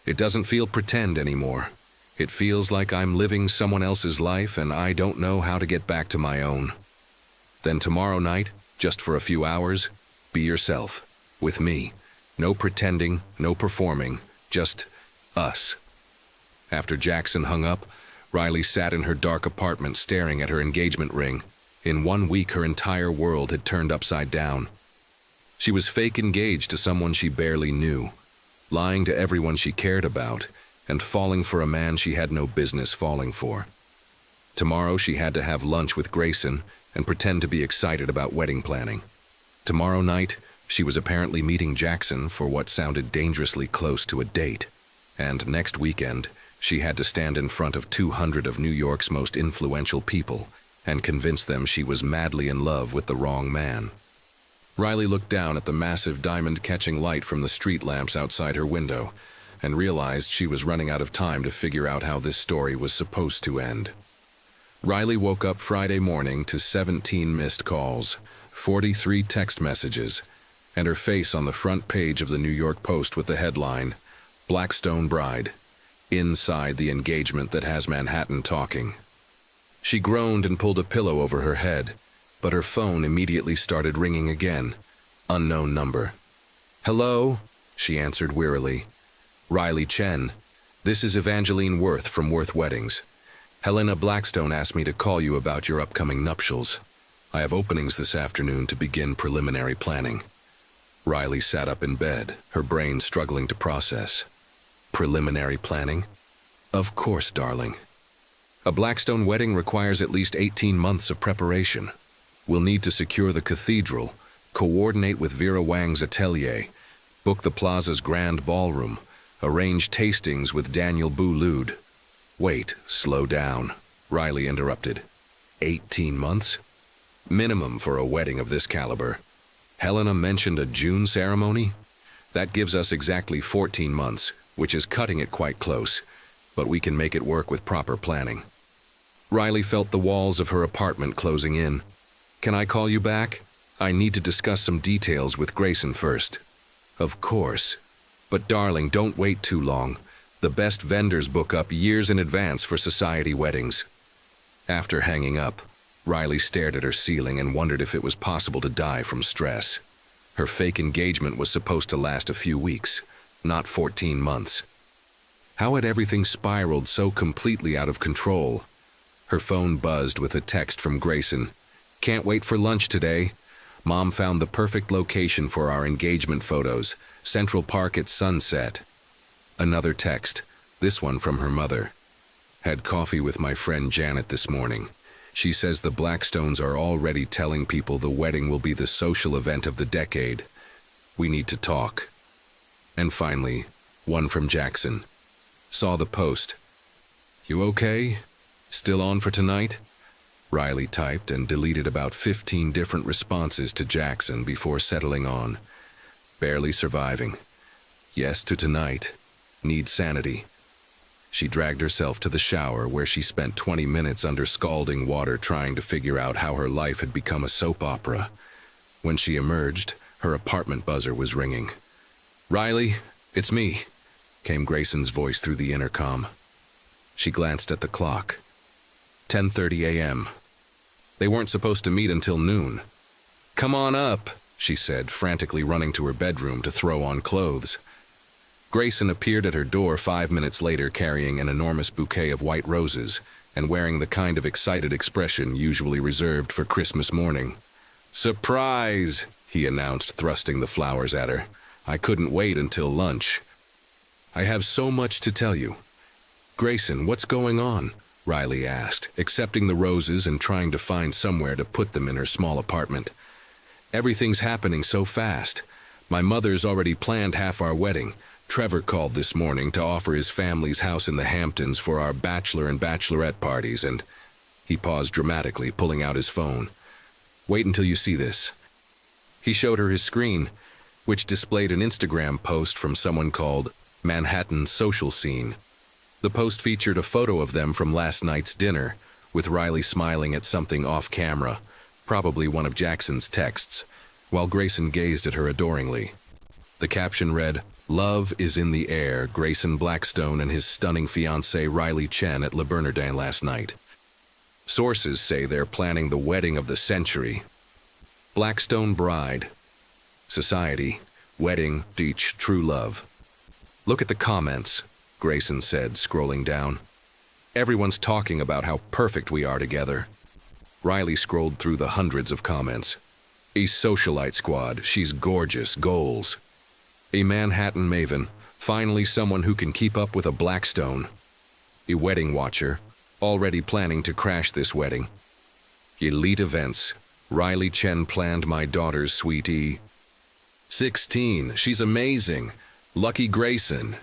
It doesn't feel pretend anymore. It feels like I'm living someone else's life and I don't know how to get back to my own. Then tomorrow night, just for a few hours, be yourself. With me. No pretending, no performing, just us. After Jackson hung up, Riley sat in her dark apartment staring at her engagement ring. In 1 week, her entire world had turned upside down. She was fake engaged to someone she barely knew, lying to everyone she cared about, and falling for a man she had no business falling for. Tomorrow she had to have lunch with Grayson and pretend to be excited about wedding planning. Tomorrow night, she was apparently meeting Jackson for what sounded dangerously close to a date. And next weekend, she had to stand in front of 200 of New York's most influential people and convince them she was madly in love with the wrong man. Riley looked down at the massive diamond-catching light from the street lamps outside her window and realized she was running out of time to figure out how this story was supposed to end. Riley woke up Friday morning to 17 missed calls, 43 text messages, and her face on the front page of the New York Post with the headline, Blackstone Bride, inside the engagement that has Manhattan talking. She groaned and pulled a pillow over her head, but her phone immediately started ringing again. Unknown number. Hello? she answered wearily. Riley Chen, this is Evangeline Worth from Worth Weddings. Helena Blackstone asked me to call you about your upcoming nuptials. I have openings this afternoon to begin preliminary planning. Riley sat up in bed, her brain struggling to process. Preliminary planning? Of course, darling. A Blackstone wedding requires at least 18 months of preparation. We'll need to secure the cathedral, coordinate with Vera Wang's atelier, book the plaza's grand ballroom, arrange tastings with Daniel Boulud. Wait, slow down, Riley interrupted. 18 months? Minimum for a wedding of this caliber. Helena mentioned a June ceremony? That gives us exactly 14 months, which is cutting it quite close, but we can make it work with proper planning. Riley felt the walls of her apartment closing in. Can I call you back? I need to discuss some details with Grayson first. Of course. But darling, don't wait too long. The best vendors book up years in advance for society weddings. After hanging up, Riley stared at her ceiling and wondered if it was possible to die from stress. Her fake engagement was supposed to last a few weeks, not 14 months. How had everything spiraled so completely out of control? Her phone buzzed with a text from Grayson. Can't wait for lunch today. Mom found the perfect location for our engagement photos, Central Park at sunset. Another text, this one from her mother. Had coffee with my friend Janet this morning. She says the Blackstones are already telling people the wedding will be the social event of the decade. We need to talk. And finally, one from Jackson. Saw the post. You okay? Still on for tonight? Riley typed and deleted about 15 different responses to Jackson before settling on. Barely surviving. Yes to tonight. Need sanity. She dragged herself to the shower where she spent 20 minutes under scalding water trying to figure out how her life had become a soap opera. When she emerged, her apartment buzzer was ringing. Riley, it's me, came Grayson's voice through the intercom. She glanced at the clock. 10:30 a.m. They weren't supposed to meet until noon. Come on up, she said, frantically running to her bedroom to throw on clothes. Grayson appeared at her door 5 minutes later carrying an enormous bouquet of white roses and wearing the kind of excited expression usually reserved for Christmas morning. Surprise, he announced, thrusting the flowers at her. I couldn't wait until lunch. I have so much to tell you. Grayson, what's going on? Riley asked, accepting the roses and trying to find somewhere to put them in her small apartment. Everything's happening so fast. My mother's already planned half our wedding. Trevor called this morning to offer his family's house in the Hamptons for our bachelor and bachelorette parties, and he paused dramatically, pulling out his phone. Wait until you see this. He showed her his screen, which displayed an Instagram post from someone called Manhattan Social Scene. The post featured a photo of them from last night's dinner, with Riley smiling at something off-camera, probably one of Jackson's texts, while Grayson gazed at her adoringly. The caption read, Love is in the air, Grayson Blackstone and his stunning fiancée Riley Chen at Le Bernardin last night. Sources say they're planning the wedding of the century. Blackstone bride. Society. Wedding. Teach true love. Look at the comments, Grayson said, scrolling down. Everyone's talking about how perfect we are together. Riley scrolled through the hundreds of comments. A socialite squad, she's gorgeous, goals. A Manhattan maven, finally someone who can keep up with a Blackstone. A wedding watcher, already planning to crash this wedding. Elite events, Riley Chen planned my daughter's sweetie. 16, she's amazing. Lucky Grayson.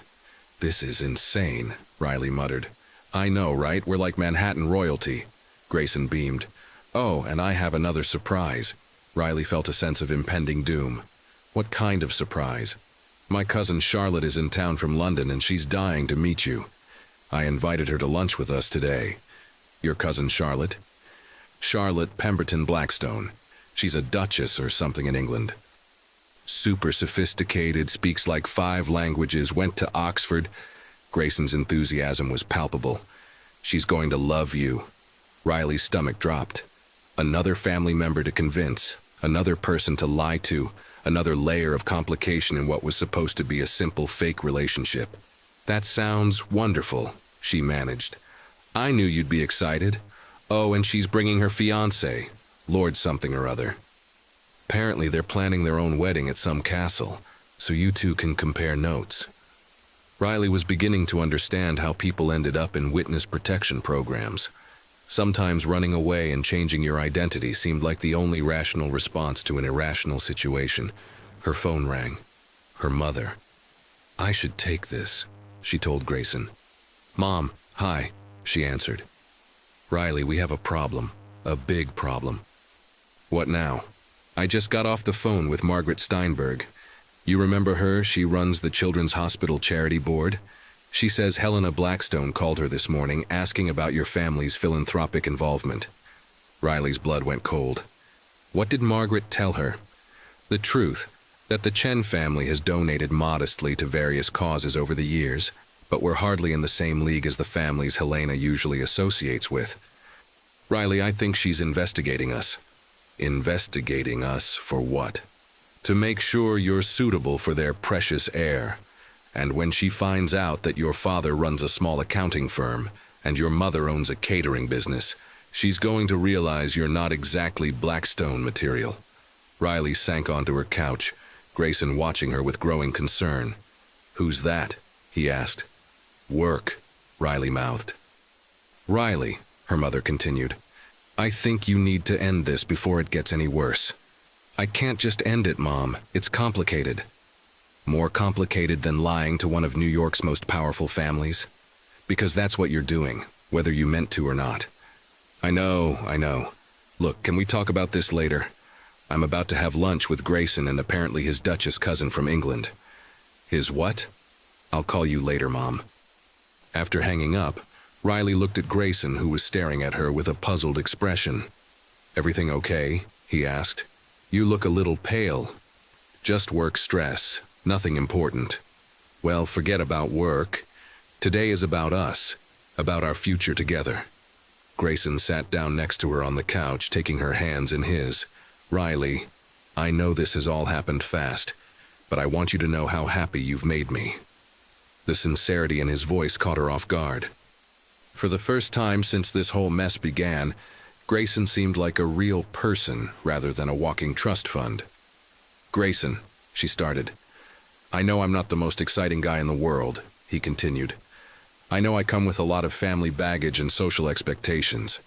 This is insane, Riley muttered. I know, right? We're like Manhattan royalty. Grayson beamed. Oh, and I have another surprise. Riley felt a sense of impending doom. What kind of surprise? My cousin Charlotte is in town from London and she's dying to meet you. I invited her to lunch with us today. Your cousin Charlotte? Charlotte Pemberton Blackstone. She's a duchess or something in England. Super sophisticated, speaks like 5 languages, went to Oxford. Grayson's enthusiasm was palpable. She's going to love you. Riley's stomach dropped. Another family member to convince. Another person to lie to, another layer of complication in what was supposed to be a simple fake relationship. That sounds wonderful, she managed. I knew you'd be excited. Oh, and she's bringing her fiancé, Lord something or other. Apparently they're planning their own wedding at some castle, so you two can compare notes. Riley was beginning to understand how people ended up in witness protection programs. Sometimes running away and changing your identity seemed like the only rational response to an irrational situation. Her phone rang. Her mother. I should take this, she told Grayson. Mom, hi, she answered. Riley, we have a problem. A big problem. What now? I just got off the phone with Margaret Steinberg. You remember her? She runs the Children's Hospital Charity Board. She says Helena Blackstone called her this morning asking about your family's philanthropic involvement. Riley's blood went cold. What did Margaret tell her? The truth, that the Chen family has donated modestly to various causes over the years, but we're hardly in the same league as the families Helena usually associates with. Riley, I think she's investigating us. Investigating us for what? To make sure you're suitable for their precious heir. And when she finds out that your father runs a small accounting firm and your mother owns a catering business, she's going to realize you're not exactly Blackstone material. Riley sank onto her couch, Grayson watching her with growing concern. Who's that? He asked. Work, Riley mouthed. Riley, her mother continued, I think you need to end this before it gets any worse. I can't just end it, Mom. It's complicated. More complicated than lying to one of New York's most powerful families? Because that's what you're doing, whether you meant to or not. I know. Look, can we talk about this later? I'm about to have lunch with Grayson and apparently his Duchess cousin from England. His what? I'll call you later, Mom. After hanging up, Riley looked at Grayson, who was staring at her with a puzzled expression. Everything okay? He asked. You look a little pale. Just work stress. Nothing important. Well, forget about work. Today is about us, about our future together. Grayson sat down next to her on the couch, taking her hands in his. Riley, I know this has all happened fast, but I want you to know how happy you've made me. The sincerity in his voice caught her off guard. For the first time since this whole mess began, Grayson seemed like a real person rather than a walking trust fund. Grayson, she started. I know I'm not the most exciting guy in the world, he continued. I know I come with a lot of family baggage and social expectations.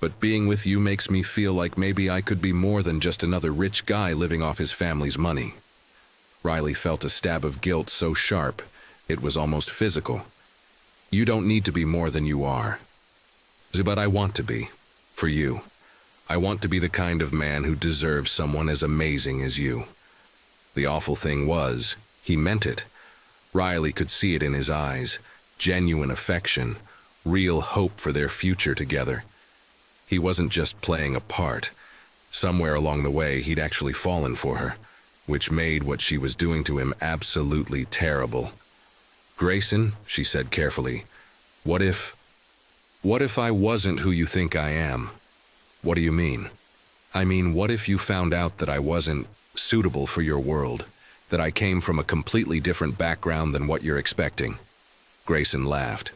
But being with you makes me feel like maybe I could be more than just another rich guy living off his family's money. Riley felt a stab of guilt so sharp, it was almost physical. You don't need to be more than you are. But I want to be, for you. I want to be the kind of man who deserves someone as amazing as you. The awful thing was, he meant it. Riley could see it in his eyes, genuine affection, real hope for their future together. He wasn't just playing a part. Somewhere along the way, he'd actually fallen for her, which made what she was doing to him absolutely terrible. Grayson, she said carefully, what if I wasn't who you think I am? What do you mean? I mean, what if you found out that I wasn't suitable for your world, that I came from a completely different background than what you're expecting? Grayson laughed.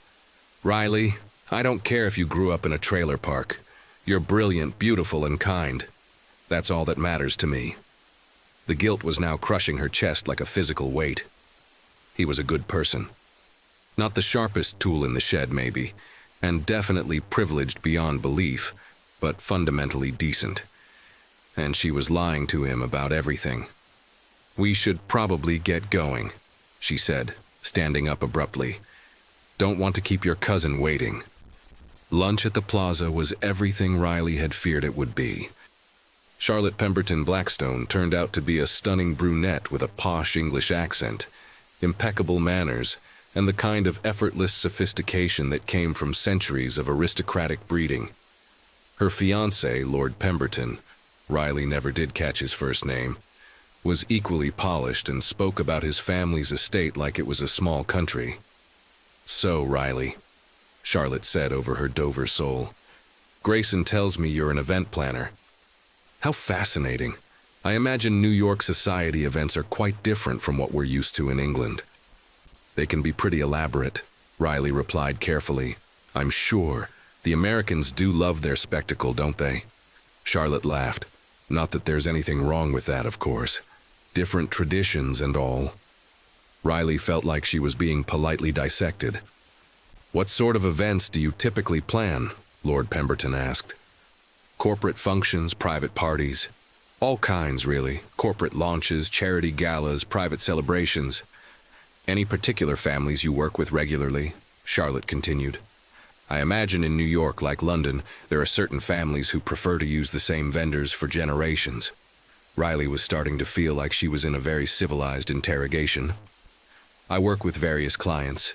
Riley, I don't care if you grew up in a trailer park. You're brilliant, beautiful, and kind. That's all that matters to me. The guilt was now crushing her chest like a physical weight. He was a good person. Not the sharpest tool in the shed, maybe, and definitely privileged beyond belief, but fundamentally decent. And she was lying to him about everything. We should probably get going, she said, standing up abruptly. Don't want to keep your cousin waiting. Lunch at the plaza was everything Riley had feared it would be. Charlotte Pemberton Blackstone turned out to be a stunning brunette with a posh English accent, impeccable manners, and the kind of effortless sophistication that came from centuries of aristocratic breeding. Her fiancé, Lord Pemberton, Riley never did catch his first name, was equally polished and spoke about his family's estate like it was a small country. So, Riley, Charlotte said over her Dover soul, Grayson tells me you're an event planner. How fascinating. I imagine New York society events are quite different from what we're used to in England. They can be pretty elaborate, Riley replied carefully. I'm sure. The Americans do love their spectacle, don't they? Charlotte laughed. Not that there's anything wrong with that, of course. Different traditions and all. Riley felt like she was being politely dissected. What sort of events do you typically plan? Lord Pemberton asked. Corporate functions, private parties. All kinds, really. Corporate launches, charity galas, private celebrations. Any particular families you work with regularly? Charlotte continued. I imagine in New York, like London, there are certain families who prefer to use the same vendors for generations. Riley was starting to feel like she was in a very civilized interrogation. I work with various clients.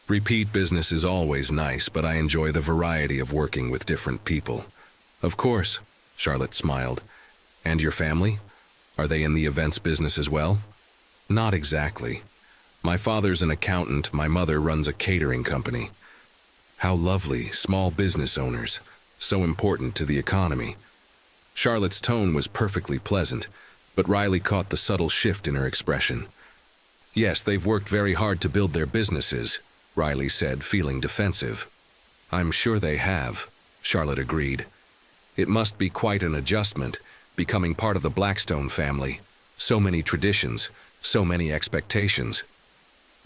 Repeat business is always nice, but I enjoy the variety of working with different people. Of course, Charlotte smiled. And your family? Are they in the events business as well? Not exactly. My father's an accountant, my mother runs a catering company. How lovely, small business owners, so important to the economy. Charlotte's tone was perfectly pleasant, but Riley caught the subtle shift in her expression. Yes, they've worked very hard to build their businesses, Riley said, feeling defensive. I'm sure they have, Charlotte agreed. It must be quite an adjustment, becoming part of the Blackstone family. So many traditions, so many expectations.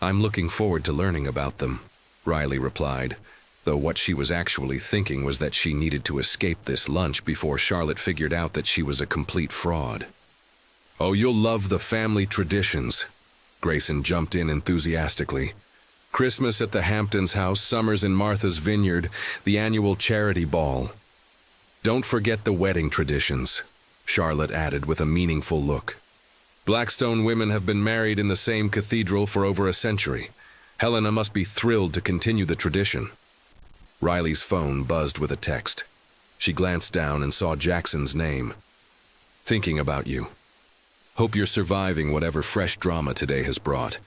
I'm looking forward to learning about them, Riley replied, though what she was actually thinking was that she needed to escape this lunch before Charlotte figured out that she was a complete fraud. Oh, you'll love the family traditions, Grayson jumped in enthusiastically. Christmas at the Hamptons' house, summers in Martha's Vineyard, the annual charity ball. Don't forget the wedding traditions, Charlotte added with a meaningful look. Blackstone women have been married in the same cathedral for over a century. Helena must be thrilled to continue the tradition. Riley's phone buzzed with a text. She glanced down and saw Jackson's name. Thinking about you. Hope you're surviving whatever fresh drama today has brought.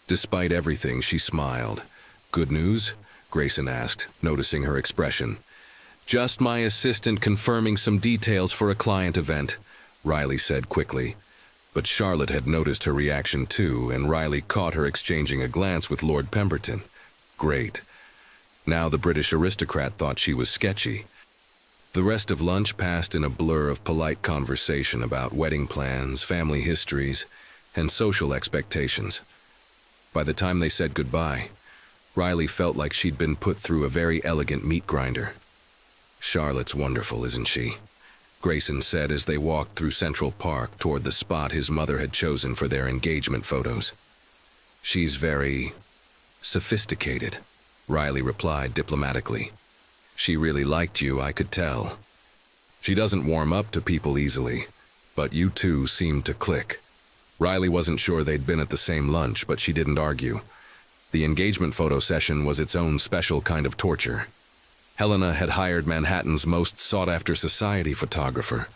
Despite everything, she smiled. Good news? Grayson asked, noticing her expression. Just my assistant confirming some details for a client event, Riley said quickly. But Charlotte had noticed her reaction too, and Riley caught her exchanging a glance with Lord Pemberton. Great. Now the British aristocrat thought she was sketchy. The rest of lunch passed in a blur of polite conversation about wedding plans, family histories, and social expectations. By the time they said goodbye, Riley felt like she'd been put through a very elegant meat grinder. Charlotte's wonderful, isn't she? Grayson said as they walked through Central Park toward the spot his mother had chosen for their engagement photos. She's very sophisticated, Riley replied diplomatically. She really liked you, I could tell. She doesn't warm up to people easily, but you two seemed to click. Riley wasn't sure they'd been at the same lunch, but she didn't argue. The engagement photo session was its own special kind of torture. Helena had hired Manhattan's most sought-after society photographer,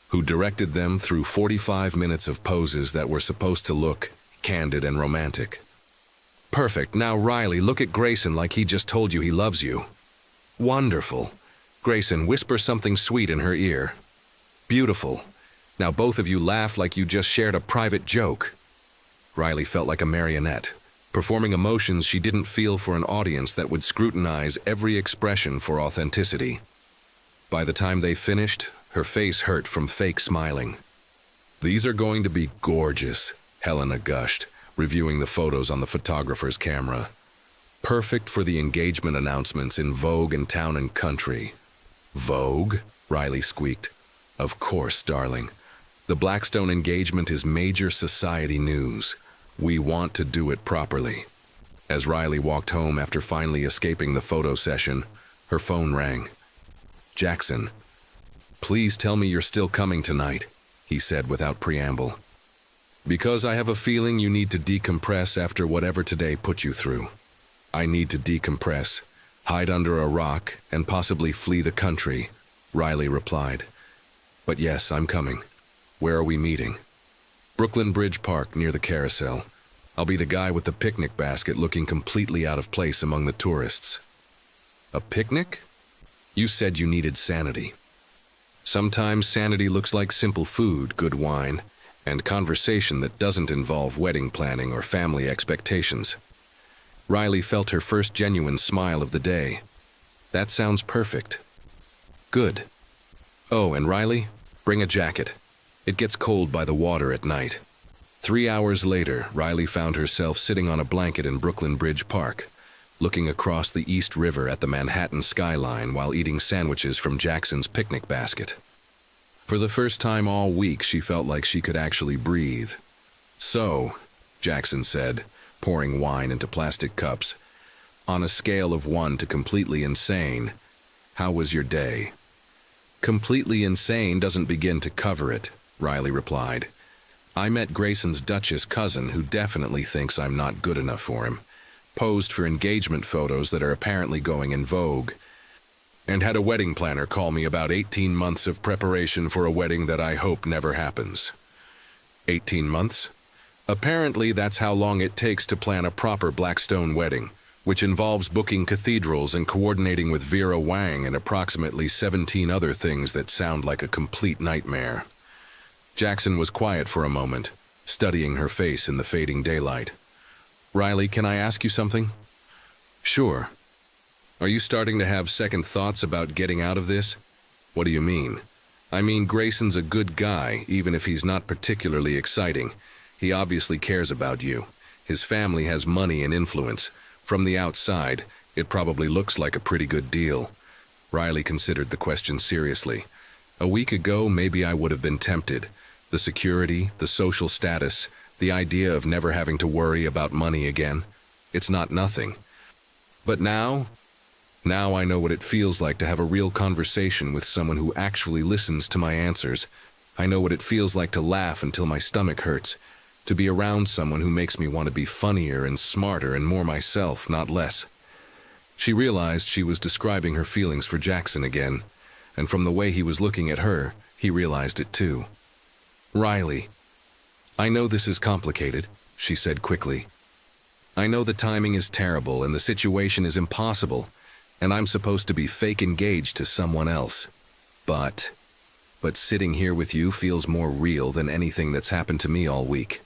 who directed them through 45 minutes of poses that were supposed to look candid and romantic. Perfect. Now, Riley, look at Grayson like he just told you he loves you. Wonderful. Grayson, whisper something sweet in her ear. Beautiful. Now both of you laugh like you just shared a private joke. Riley felt like a marionette, performing emotions she didn't feel for an audience that would scrutinize every expression for authenticity. By the time they finished, her face hurt from fake smiling. These are going to be gorgeous, Helena gushed, reviewing the photos on the photographer's camera. Perfect for the engagement announcements in Vogue and Town and Country. Vogue? Riley squeaked. Of course, darling. The Blackstone engagement is major society news. We want to do it properly. As Riley walked home after finally escaping the photo session, her phone rang. Jackson, please tell me you're still coming tonight, he said without preamble. Because I have a feeling you need to decompress after whatever today put you through. I need to decompress, hide under a rock, and possibly flee the country, Riley replied. But yes, I'm coming. Where are we meeting? Brooklyn Bridge Park near the carousel. I'll be the guy with the picnic basket looking completely out of place among the tourists. A picnic? You said you needed sanity. Sometimes sanity looks like simple food, good wine, and conversation that doesn't involve wedding planning or family expectations. Riley felt her first genuine smile of the day. That sounds perfect. Good. Oh, and Riley, bring a jacket. It gets cold by the water at night. 3 hours later, Riley found herself sitting on a blanket in Brooklyn Bridge Park, looking across the East River at the Manhattan skyline while eating sandwiches from Jackson's picnic basket. For the first time all week, she felt like she could actually breathe. "So," Jackson said, pouring wine into plastic cups, "on a scale of 1 to completely insane, how was your day?" "Completely insane doesn't begin to cover it," Riley replied. "I met Grayson's Duchess cousin, who definitely thinks I'm not good enough for him, posed for engagement photos that are apparently going in vogue, and had a wedding planner call me about 18 months of preparation for a wedding that I hope never happens." 18 months? Apparently that's how long it takes to plan a proper Blackstone wedding, which involves booking cathedrals and coordinating with Vera Wang and approximately 17 other things that sound like a complete nightmare. Jackson was quiet for a moment, studying her face in the fading daylight. "Riley, can I ask you something?" "Sure." "Are you starting to have second thoughts about getting out of this?" "What do you mean?" "I mean, Grayson's a good guy, even if he's not particularly exciting. He obviously cares about you. His family has money and influence. From the outside, it probably looks like a pretty good deal." Riley considered the question seriously. "A week ago, maybe I would have been tempted. The security, the social status, the idea of never having to worry about money again. It's not nothing. But now I know what it feels like to have a real conversation with someone who actually listens to my answers. I know what it feels like to laugh until my stomach hurts, to be around someone who makes me want to be funnier and smarter and more myself, not less." She realized she was describing her feelings for Jackson again, and from the way he was looking at her, he realized it too. "Riley, I know this is complicated," she said quickly. "I know the timing is terrible and the situation is impossible, and I'm supposed to be fake engaged to someone else. But sitting here with you feels more real than anything that's happened to me all week."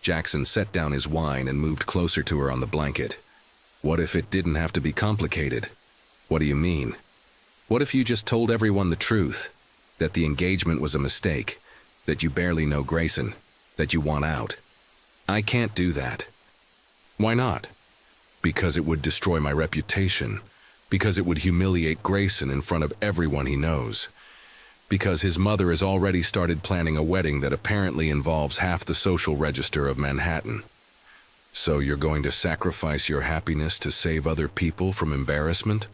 Jackson set down his wine and moved closer to her on the blanket. "What if it didn't have to be complicated?" "What do you mean?" "What if you just told everyone the truth? That the engagement was a mistake, that you barely know Grayson, that you want out?" "I can't do that." "Why not?" "Because it would destroy my reputation. Because it would humiliate Grayson in front of everyone he knows. Because his mother has already started planning a wedding that apparently involves half the social register of Manhattan." "So you're going to sacrifice your happiness to save other people from embarrassment?"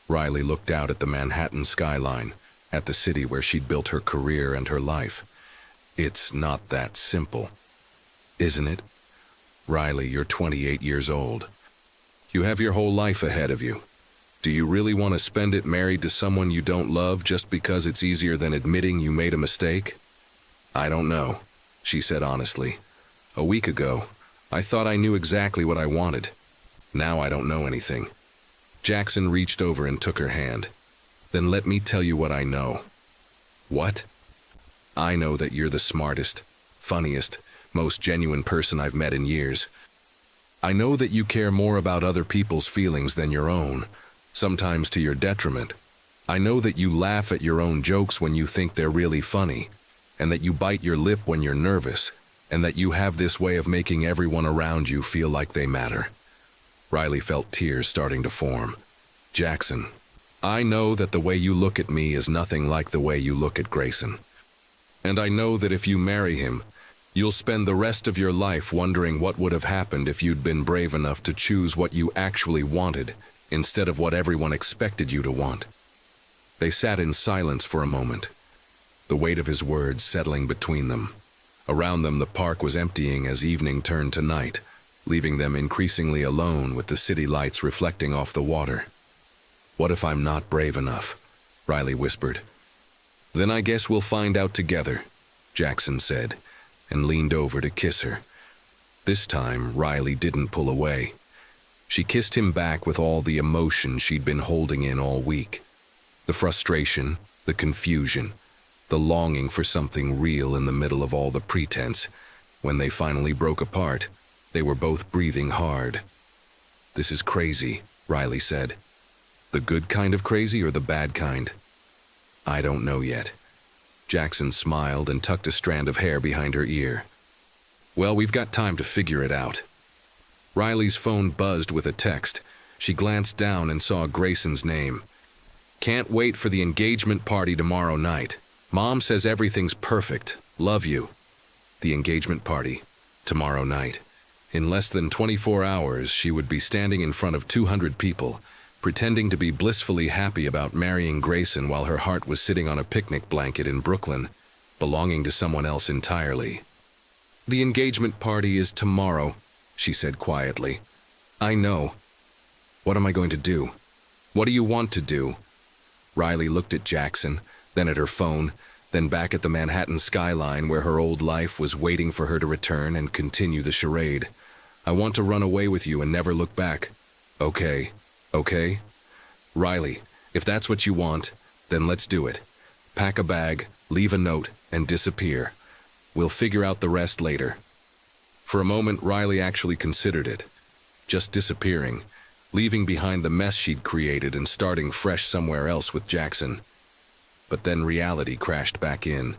Riley looked out at the Manhattan skyline, at the city where she'd built her career and her life. "It's not that simple." "Isn't it?" "Riley, you're 28 years old. You have your whole life ahead of you. Do you really want to spend it married to someone you don't love just because it's easier than admitting you made a mistake?" "I don't know," she said honestly. "A week ago, I thought I knew exactly what I wanted. Now I don't know anything." Jackson reached over and took her hand. "Then let me tell you what I know." "What?" "I know that you're the smartest, funniest, most genuine person I've met in years. I know that you care more about other people's feelings than your own, sometimes to your detriment. I know that you laugh at your own jokes when you think they're really funny, and that you bite your lip when you're nervous, and that you have this way of making everyone around you feel like they matter." Riley felt tears starting to form. "Jackson, I know that the way you look at me is nothing like the way you look at Grayson. And I know that if you marry him, you'll spend the rest of your life wondering what would have happened if you'd been brave enough to choose what you actually wanted instead of what everyone expected you to want." They sat in silence for a moment, the weight of his words settling between them. Around them, the park was emptying as evening turned to night, leaving them increasingly alone with the city lights reflecting off the water. "What if I'm not brave enough?" Riley whispered. "Then I guess we'll find out together," Jackson said, and leaned over to kiss her. This time, Riley didn't pull away. She kissed him back with all the emotion she'd been holding in all week. The frustration, The confusion, the longing for something real in the middle of all the pretense. When they finally broke apart, they were both breathing hard. "This is crazy," Riley said. "The good kind of crazy or the bad kind?" "I don't know yet." Jackson smiled and tucked a strand of hair behind her ear. "Well, we've got time to figure it out." Riley's phone buzzed with a text. She glanced down and saw Grayson's name. "Can't wait for the engagement party tomorrow night. Mom says everything's perfect. Love you." The engagement party, tomorrow night. In less than 24 hours, she would be standing in front of 200 people, pretending to be blissfully happy about marrying Grayson while her heart was sitting on a picnic blanket in Brooklyn, belonging to someone else entirely. "The engagement party is tomorrow," she said quietly. "I know. What am I going to do? What do you want to do?" Riley looked at Jackson, then at her phone, then back at the Manhattan skyline where her old life was waiting for her to return and continue the charade. "I want to run away with you and never look back." "Okay. Okay? Riley, if that's what you want, then let's do it. Pack a bag, leave a note, and disappear. We'll figure out the rest later." For a moment, Riley actually considered it. Just disappearing, leaving behind the mess she'd created and starting fresh somewhere else with Jackson. But then reality crashed back in.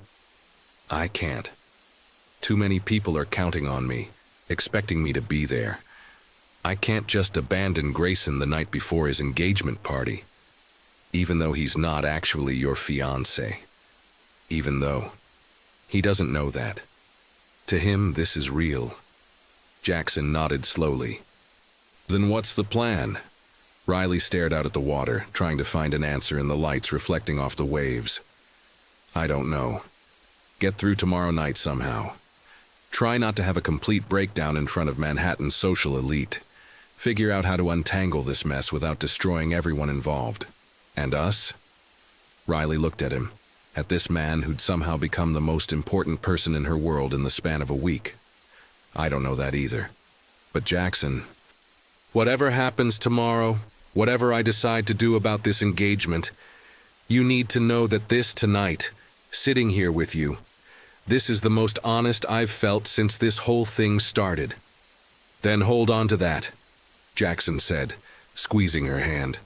"I can't. Too many people are counting on me, expecting me to be there. I can't just abandon Grayson the night before his engagement party, even though he's not actually your fiancé. Even though he doesn't know that. To him, this is real." Jackson nodded slowly. "Then what's the plan?" Riley stared out at the water, trying to find an answer in the lights reflecting off the waves. "I don't know. Get through tomorrow night somehow. Try not to have a complete breakdown in front of Manhattan's social elite. Figure out how to untangle this mess without destroying everyone involved. And us?" Riley looked at him, at this man who'd somehow become the most important person in her world in the span of a week. "I don't know that either. But Jackson, whatever happens tomorrow, whatever I decide to do about this engagement, you need to know that this tonight, sitting here with you, this is the most honest I've felt since this whole thing started." "Then hold on to that," Jackson said, squeezing her hand.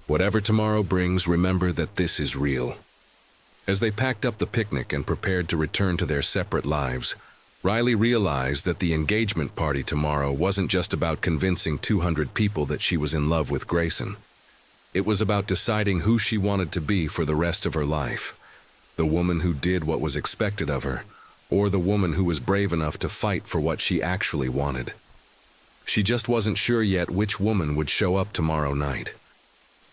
"Whatever tomorrow brings, remember that this is real." As they packed up the picnic and prepared to return to their separate lives, Riley realized that the engagement party tomorrow wasn't just about convincing 200 people that she was in love with Grayson. It was about deciding who she wanted to be for the rest of her life. The woman who did what was expected of her, or the woman who was brave enough to fight for what she actually wanted. She just wasn't sure yet which woman would show up tomorrow night.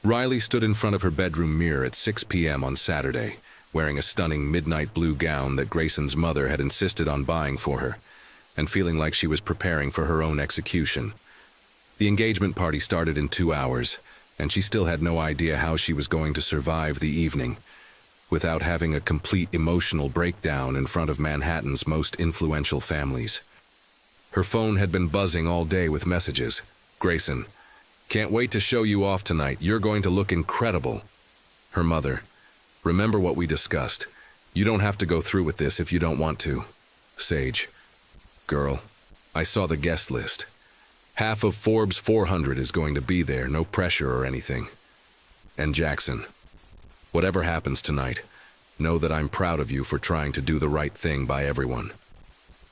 Riley stood in front of her bedroom mirror at 6 p.m. on Saturday, wearing a stunning midnight blue gown that Grayson's mother had insisted on buying for her, and feeling like she was preparing for her own execution. The engagement party started in 2 hours, and she still had no idea how she was going to survive the evening without having a complete emotional breakdown in front of Manhattan's most influential families. Her phone had been buzzing all day with messages. "Grayson, can't wait to show you off tonight. You're going to look incredible." Her mother, "Remember what we discussed. You don't have to go through with this if you don't want to." Sage, "Girl, I saw the guest list. Half of Forbes 400 is going to be there, no pressure or anything." And Jackson, "Whatever happens tonight, know that I'm proud of you for trying to do the right thing by everyone.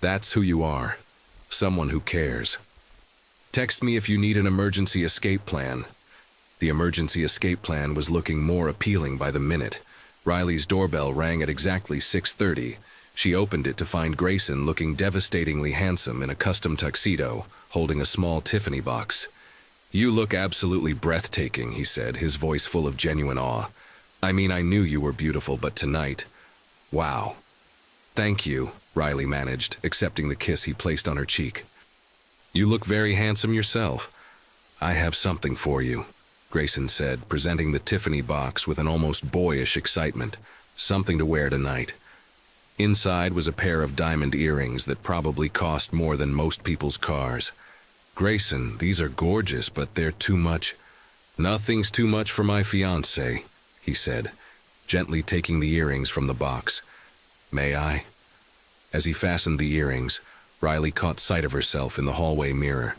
That's who you are. Someone who cares. Text me if you need an emergency escape plan." The emergency escape plan was looking more appealing by the minute. Riley's doorbell rang at exactly 6:30. She opened it to find Grayson looking devastatingly handsome in a custom tuxedo, holding a small Tiffany box. "You look absolutely breathtaking," he said, his voice full of genuine awe. "I mean, I knew you were beautiful, but tonight, wow." "Thank you," Riley managed, accepting the kiss he placed on her cheek. "You look very handsome yourself." "I have something for you," Grayson said, presenting the Tiffany box with an almost boyish excitement. "Something to wear tonight." Inside was a pair of diamond earrings that probably cost more than most people's cars. "Grayson, these are gorgeous, but they're too much." "Nothing's too much for my fiancé," he said. gently taking the earrings from the box. "May I?" As he fastened the earrings, Riley caught sight of herself in the hallway mirror.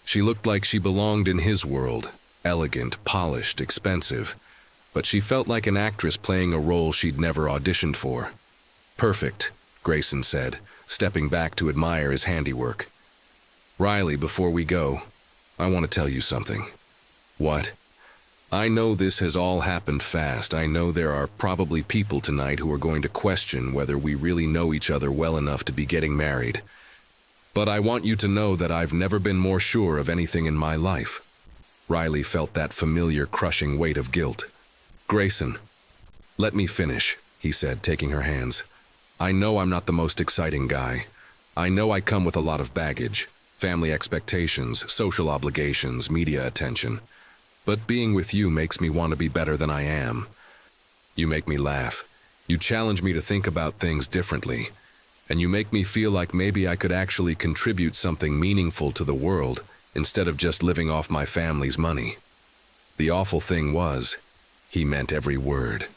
She looked like she belonged in his world, elegant, polished, expensive, but she felt like an actress playing a role she'd never auditioned for. "Perfect," Grayson said, stepping back to admire his handiwork. "Riley, before we go, I want to tell you something." "What?" "I know this has all happened fast. I know there are probably people tonight who are going to question whether we really know each other well enough to be getting married. But I want you to know that I've never been more sure of anything in my life." Riley felt that familiar crushing weight of guilt. "Grayson, let me finish," he said, taking her hands. "I know I'm not the most exciting guy. I know I come with a lot of baggage, family expectations, social obligations, media attention. But being with you makes me want to be better than I am. You make me laugh. You challenge me to think about things differently. And you make me feel like maybe I could actually contribute something meaningful to the world instead of just living off my family's money." The awful thing was, he meant every word.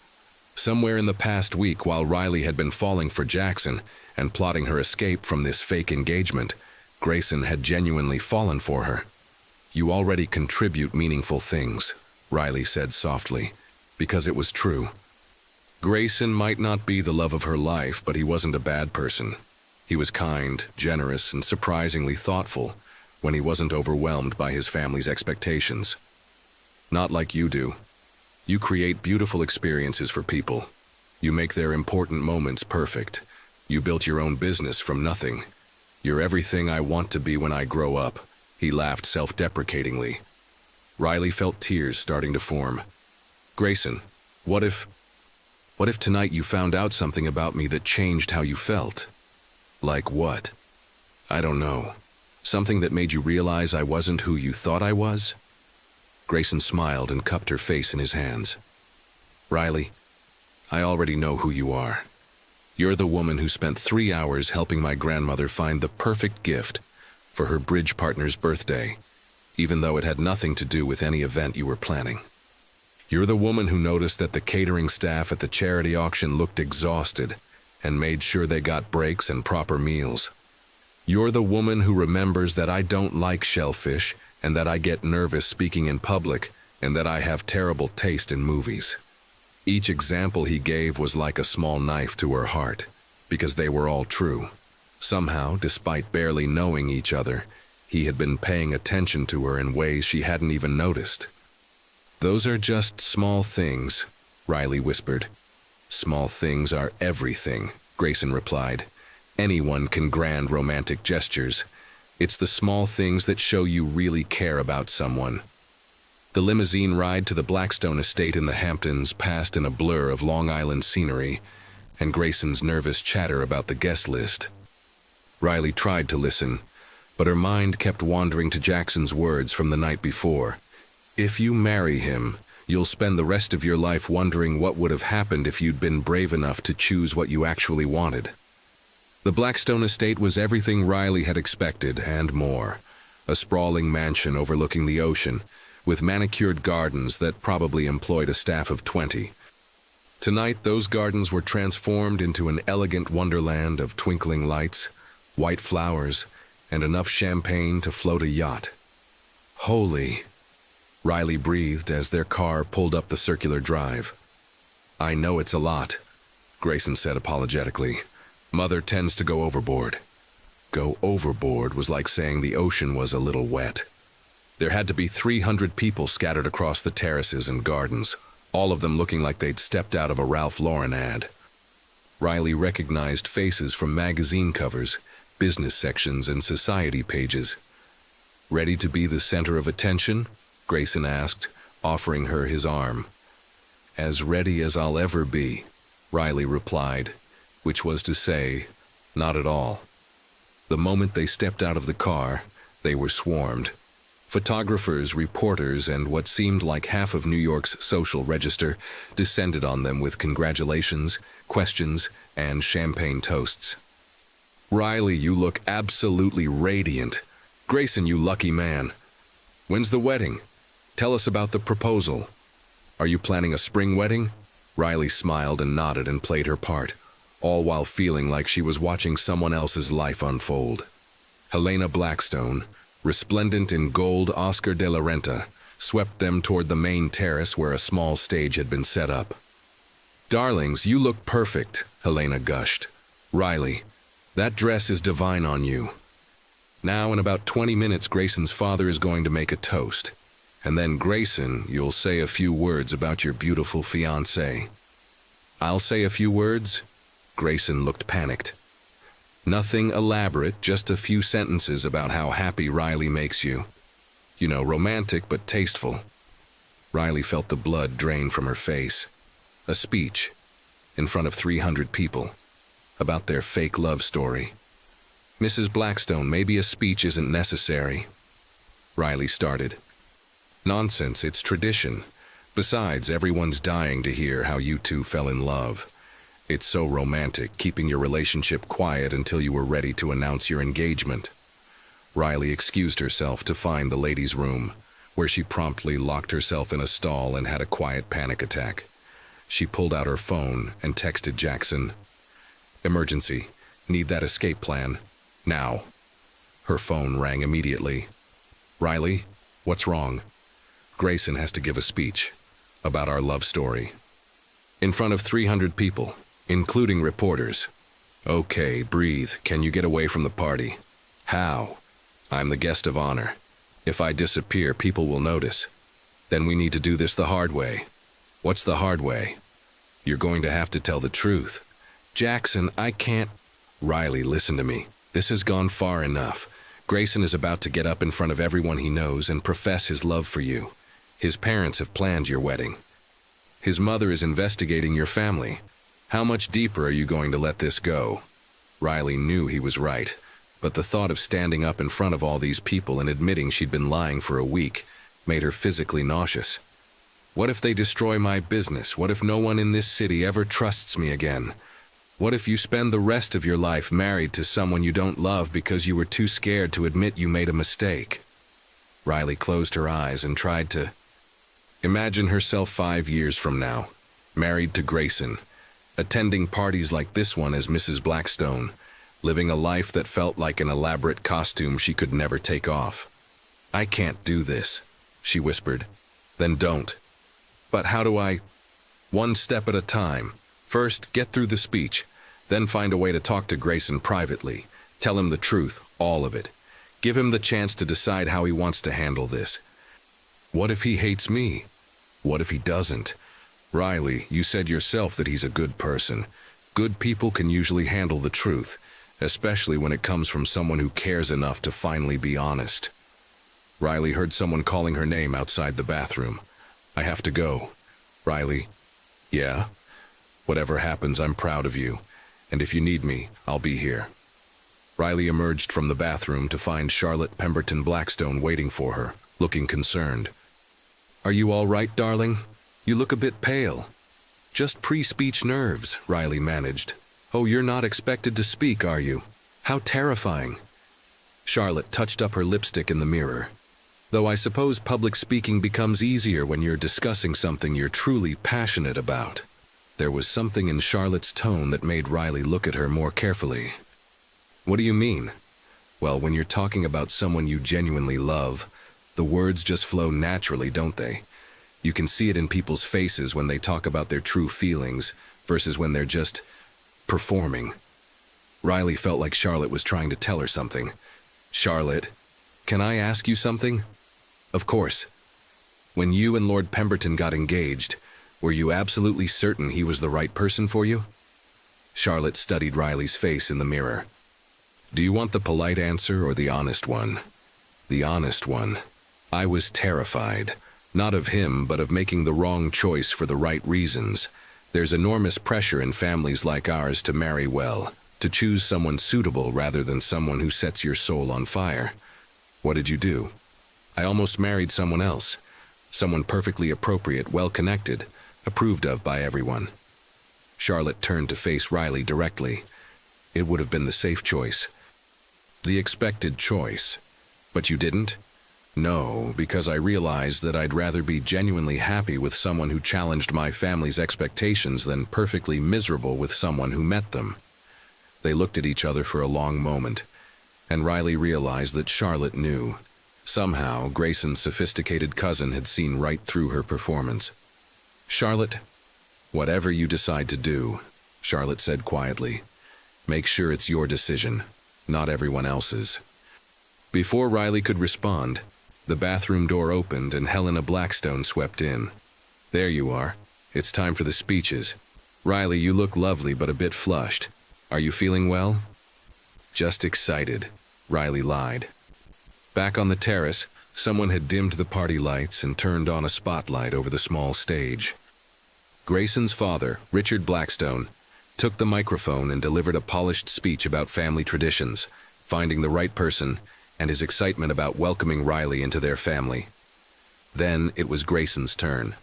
Somewhere in the past week, while Riley had been falling for Jackson and plotting her escape from this fake engagement, Grayson had genuinely fallen for her. "You already contribute meaningful things," Riley said softly, because it was true. Grayson might not be the love of her life, but he wasn't a bad person. He was kind, generous, and surprisingly thoughtful when he wasn't overwhelmed by his family's expectations. Not like you do. You create beautiful experiences for people. You make their important moments perfect. You built your own business from nothing. You're everything I want to be when I grow up. He laughed self-deprecatingly. Riley felt tears starting to form. "Grayson, what if tonight you found out something about me that changed how you felt?" "Like what?" "I don't know. Something that made you realize I wasn't who you thought I was?" Grayson smiled and cupped her face in his hands. "Riley, I already know who you are. You're the woman who spent 3 hours helping my grandmother find the perfect gift for her bridge partner's birthday, even though it had nothing to do with any event you were planning. You're the woman who noticed that the catering staff at the charity auction looked exhausted and made sure they got breaks and proper meals. You're the woman who remembers that I don't like shellfish and that I get nervous speaking in public and that I have terrible taste in movies." Each example he gave was like a small knife to her heart, because they were all true. Somehow, despite barely knowing each other, he had been paying attention to her in ways she hadn't even noticed. "Those are just small things," Riley whispered. "Small things are everything," Grayson replied. "Anyone can grand romantic gestures. It's the small things that show you really care about someone." The limousine ride to the Blackstone estate in the Hamptons passed in a blur of Long Island scenery and Grayson's nervous chatter about the guest list. Riley tried to listen, but her mind kept wandering to Jackson's words from the night before. "If you marry him, you'll spend the rest of your life wondering what would have happened if you'd been brave enough to choose what you actually wanted." The Blackstone estate was everything Riley had expected and more. A sprawling mansion overlooking the ocean, with manicured gardens that probably employed a staff of 20. Tonight, those gardens were transformed into an elegant wonderland of twinkling lights, white flowers, and enough champagne to float a yacht. "Holy," Riley breathed as their car pulled up the circular drive. "I know it's a lot," Grayson said apologetically. "Mother tends to go overboard." Go overboard was like saying the ocean was a little wet. There had to be 300 people scattered across the terraces and gardens, all of them looking like they'd stepped out of a Ralph Lauren ad. Riley recognized faces from magazine covers, business sections, and society pages. "Ready to be the center of attention?" Grayson asked, offering her his arm. "As ready as I'll ever be," Riley replied, which was to say, not at all. The moment they stepped out of the car, they were swarmed. Photographers, reporters, and what seemed like half of New York's social register descended on them with congratulations, questions, and champagne toasts. "Riley, you look absolutely radiant. Grayson, you lucky man. When's the wedding? Tell us about the proposal. Are you planning a spring wedding?" Riley smiled and nodded and played her part, all while feeling like she was watching someone else's life unfold. Helena Blackstone, resplendent in gold Oscar de la Renta, swept them toward the main terrace where a small stage had been set up. "Darlings, you look perfect," Helena gushed. "Riley, that dress is divine on you." Now, in about 20 minutes, Grayson's father is going to make a toast. And then, Grayson, you'll say a few words about your beautiful fiancée. "I'll say a few words?" Grayson looked panicked. "Nothing elaborate, just a few sentences about how happy Riley makes you. You know, romantic but tasteful." Riley felt the blood drain from her face. A speech, in front of 300 people, about their fake love story. "Mrs. Blackstone, maybe a speech isn't necessary." Riley started. "Nonsense, it's tradition. Besides, everyone's dying to hear how you two fell in love. It's so romantic, keeping your relationship quiet until you were ready to announce your engagement." Riley excused herself to find the ladies' room, where she promptly locked herself in a stall and had a quiet panic attack. She pulled out her phone and texted Jackson, "Emergency. Need that escape plan. Now." Her phone rang immediately. "Riley, what's wrong?" "Grayson has to give a speech about our love story. In front of 300 people, including reporters." "Okay, breathe. Can you get away from the party?" "How?" "I'm the guest of honor. If I disappear, people will notice. Then we need to do this the hard way." "What's the hard way?" "You're going to have to tell the truth." "Jackson, I can't." "Riley, listen to me. This has gone far enough. Grayson is about to get up in front of everyone he knows and profess his love for you. His parents have planned your wedding. His mother is investigating your family. How much deeper are you going to let this go?" Riley knew he was right, but the thought of standing up in front of all these people and admitting she'd been lying for a week made her physically nauseous. "What if they destroy my business? What if no one in this city ever trusts me again? What if you spend the rest of your life married to someone you don't love because you were too scared to admit you made a mistake?" Riley closed her eyes and tried to imagine herself 5 years from now, married to Grayson, attending parties like this one as Mrs. Blackstone, living a life that felt like an elaborate costume she could never take off. "I can't do this," she whispered. "Then don't." "But how do I?" "One step at a time. First, get through the speech. Then find a way to talk to Grayson privately. Tell him the truth, all of it. Give him the chance to decide how he wants to handle this. What if he hates me? What if he doesn't? Riley, you said yourself that he's a good person. Good people can usually handle the truth, especially when it comes from someone who cares enough to finally be honest." Riley heard someone calling her name outside the bathroom. "I have to go." "Riley?" "Yeah?" "Whatever happens, I'm proud of you. And if you need me, I'll be here." Riley emerged from the bathroom to find Charlotte Pemberton Blackstone waiting for her, looking concerned. "Are you all right, darling? You look a bit pale." "Just pre-speech nerves," Riley managed. "Oh, you're not expected to speak, are you? How terrifying." Charlotte touched up her lipstick in the mirror. "Though I suppose public speaking becomes easier when you're discussing something you're truly passionate about." There was something in Charlotte's tone that made Riley look at her more carefully. "What do you mean?" "Well, when you're talking about someone you genuinely love, the words just flow naturally, don't they? You can see it in people's faces when they talk about their true feelings versus when they're just performing." Riley felt like Charlotte was trying to tell her something. "Charlotte, can I ask you something?" "Of course." "When you and Lord Pemberton got engaged, were you absolutely certain he was the right person for you?" Charlotte studied Riley's face in the mirror. "Do you want the polite answer or the honest one?" "The honest one. I was terrified, not of him, but of making the wrong choice for the right reasons. There's enormous pressure in families like ours to marry well, to choose someone suitable rather than someone who sets your soul on fire. What did you do?" "I almost married someone else. Someone perfectly appropriate, well-connected, approved of by everyone." Charlotte turned to face Riley directly. "It would have been the safe choice. The expected choice. But you didn't?" No, because I realized that I'd rather be genuinely happy with someone who challenged my family's expectations than perfectly miserable with someone who met them. They looked at each other for a long moment, and Riley realized that Charlotte knew. Somehow, Grayson's sophisticated cousin had seen right through her performance. "Charlotte, whatever you decide to do," Charlotte said quietly, "make sure it's your decision, not everyone else's." Before Riley could respond, the bathroom door opened and Helena Blackstone swept in. "There you are. It's time for the speeches. Riley, you look lovely but a bit flushed. Are you feeling well?" "Just excited," Riley lied. Back on the terrace, someone had dimmed the party lights and turned on a spotlight over the small stage. Grayson's father, Richard Blackstone, took the microphone and delivered a polished speech about family traditions, finding the right person, and his excitement about welcoming Riley into their family. Then it was Grayson's turn.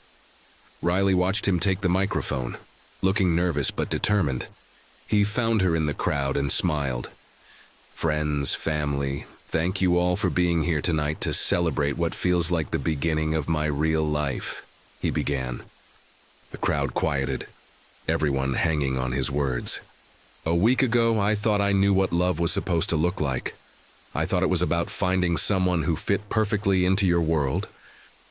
Riley watched him take the microphone, looking nervous but determined. He found her in the crowd and smiled. "Friends, family, thank you all for being here tonight to celebrate what feels like the beginning of my real life," he began. The crowd quieted, everyone hanging on his words. "A week ago, I thought I knew what love was supposed to look like. I thought it was about finding someone who fit perfectly into your world,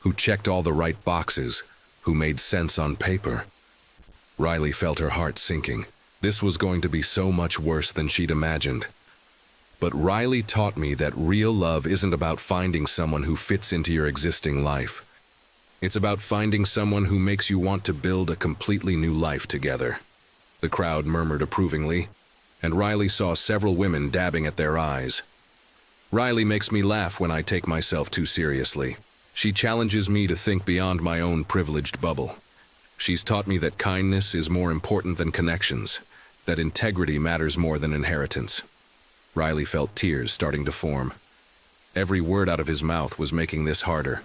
who checked all the right boxes, who made sense on paper." Riley felt her heart sinking. This was going to be so much worse than she'd imagined. But Riley taught me that real love isn't about finding someone who fits into your existing life. It's about finding someone who makes you want to build a completely new life together. The crowd murmured approvingly, and Riley saw several women dabbing at their eyes. "Riley makes me laugh when I take myself too seriously. She challenges me to think beyond my own privileged bubble. She's taught me that kindness is more important than connections, that integrity matters more than inheritance." Riley felt tears starting to form. Every word out of his mouth was making this harder.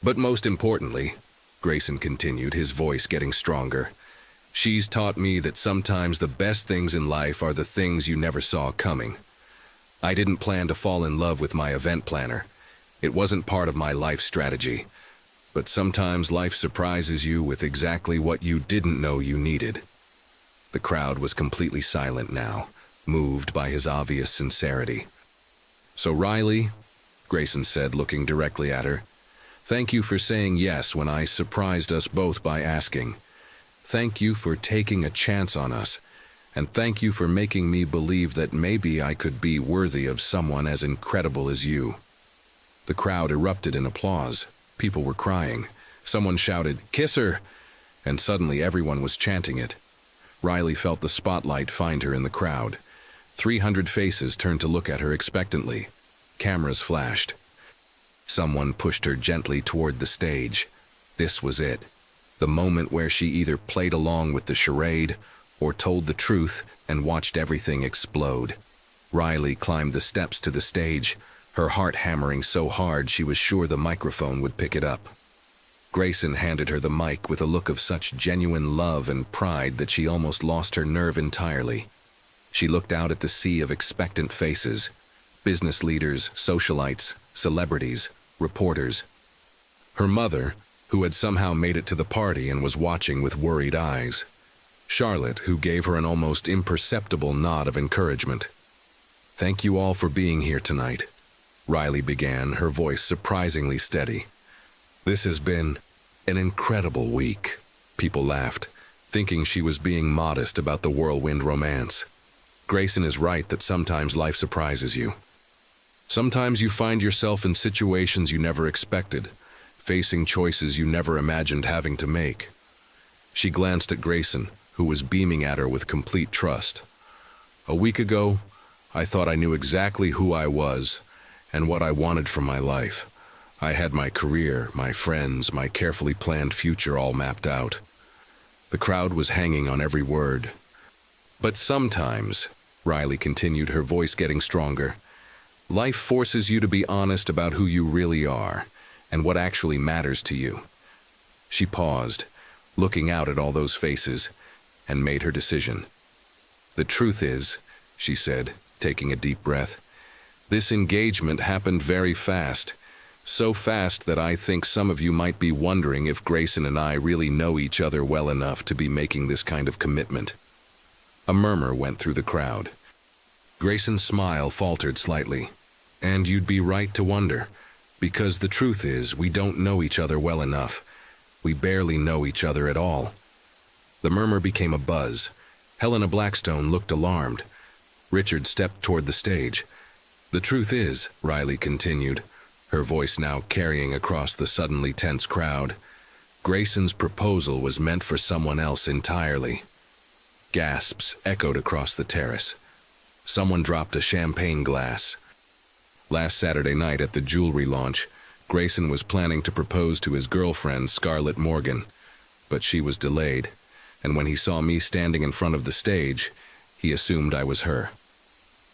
"But most importantly," Grayson continued, his voice getting stronger, "she's taught me that sometimes the best things in life are the things you never saw coming. I didn't plan to fall in love with my event planner. It wasn't part of my life strategy. But sometimes life surprises you with exactly what you didn't know you needed." The crowd was completely silent now, moved by his obvious sincerity. "So Riley," Grayson said, looking directly at her, "thank you for saying yes when I surprised us both by asking. Thank you for taking a chance on us, and thank you for making me believe that maybe I could be worthy of someone as incredible as you." The crowd erupted in applause. People were crying. Someone shouted, "Kiss her!" And suddenly everyone was chanting it. Riley felt the spotlight find her in the crowd. 300 faces turned to look at her expectantly. Cameras flashed. Someone pushed her gently toward the stage. This was it. The moment where she either played along with the charade or told the truth and watched everything explode. Riley climbed the steps to the stage, her heart hammering so hard she was sure the microphone would pick it up. Grayson handed her the mic with a look of such genuine love and pride that she almost lost her nerve entirely. She looked out at the sea of expectant faces, business leaders, socialites, celebrities, reporters. Her mother, who had somehow made it to the party and was watching with worried eyes. Charlotte, who gave her an almost imperceptible nod of encouragement. "Thank you all for being here tonight," Riley began, her voice surprisingly steady. "This has been an incredible week." People laughed, thinking she was being modest about the whirlwind romance. Grayson is right that sometimes life surprises you. Sometimes you find yourself in situations you never expected, facing choices you never imagined having to make. She glanced at Grayson, who was beaming at her with complete trust. "A week ago, I thought I knew exactly who I was and what I wanted from my life. I had my career, my friends, my carefully planned future all mapped out." The crowd was hanging on every word. "But sometimes," Riley continued, her voice getting stronger, "life forces you to be honest about who you really are and what actually matters to you." She paused, looking out at all those faces, and made her decision. "The truth is," she said, taking a deep breath, "this engagement happened very fast, So fast that I think some of you might be wondering if Grayson and I really know each other well enough to be making this kind of commitment." A murmur went through the crowd. Grayson's smile faltered slightly. "And you'd be right to wonder, because the truth is we don't know each other well enough. We barely know each other at all." The murmur became a buzz. Helena Blackstone looked alarmed. Richard stepped toward the stage. "The truth is," Riley continued, her voice now carrying across the suddenly tense crowd, "Grayson's proposal was meant for someone else entirely." Gasps echoed across the terrace. Someone dropped a champagne glass. Last Saturday night at the jewelry launch, Grayson was planning to propose to his girlfriend, Scarlett Morgan, but she was delayed, and when he saw me standing in front of the stage, he assumed I was her.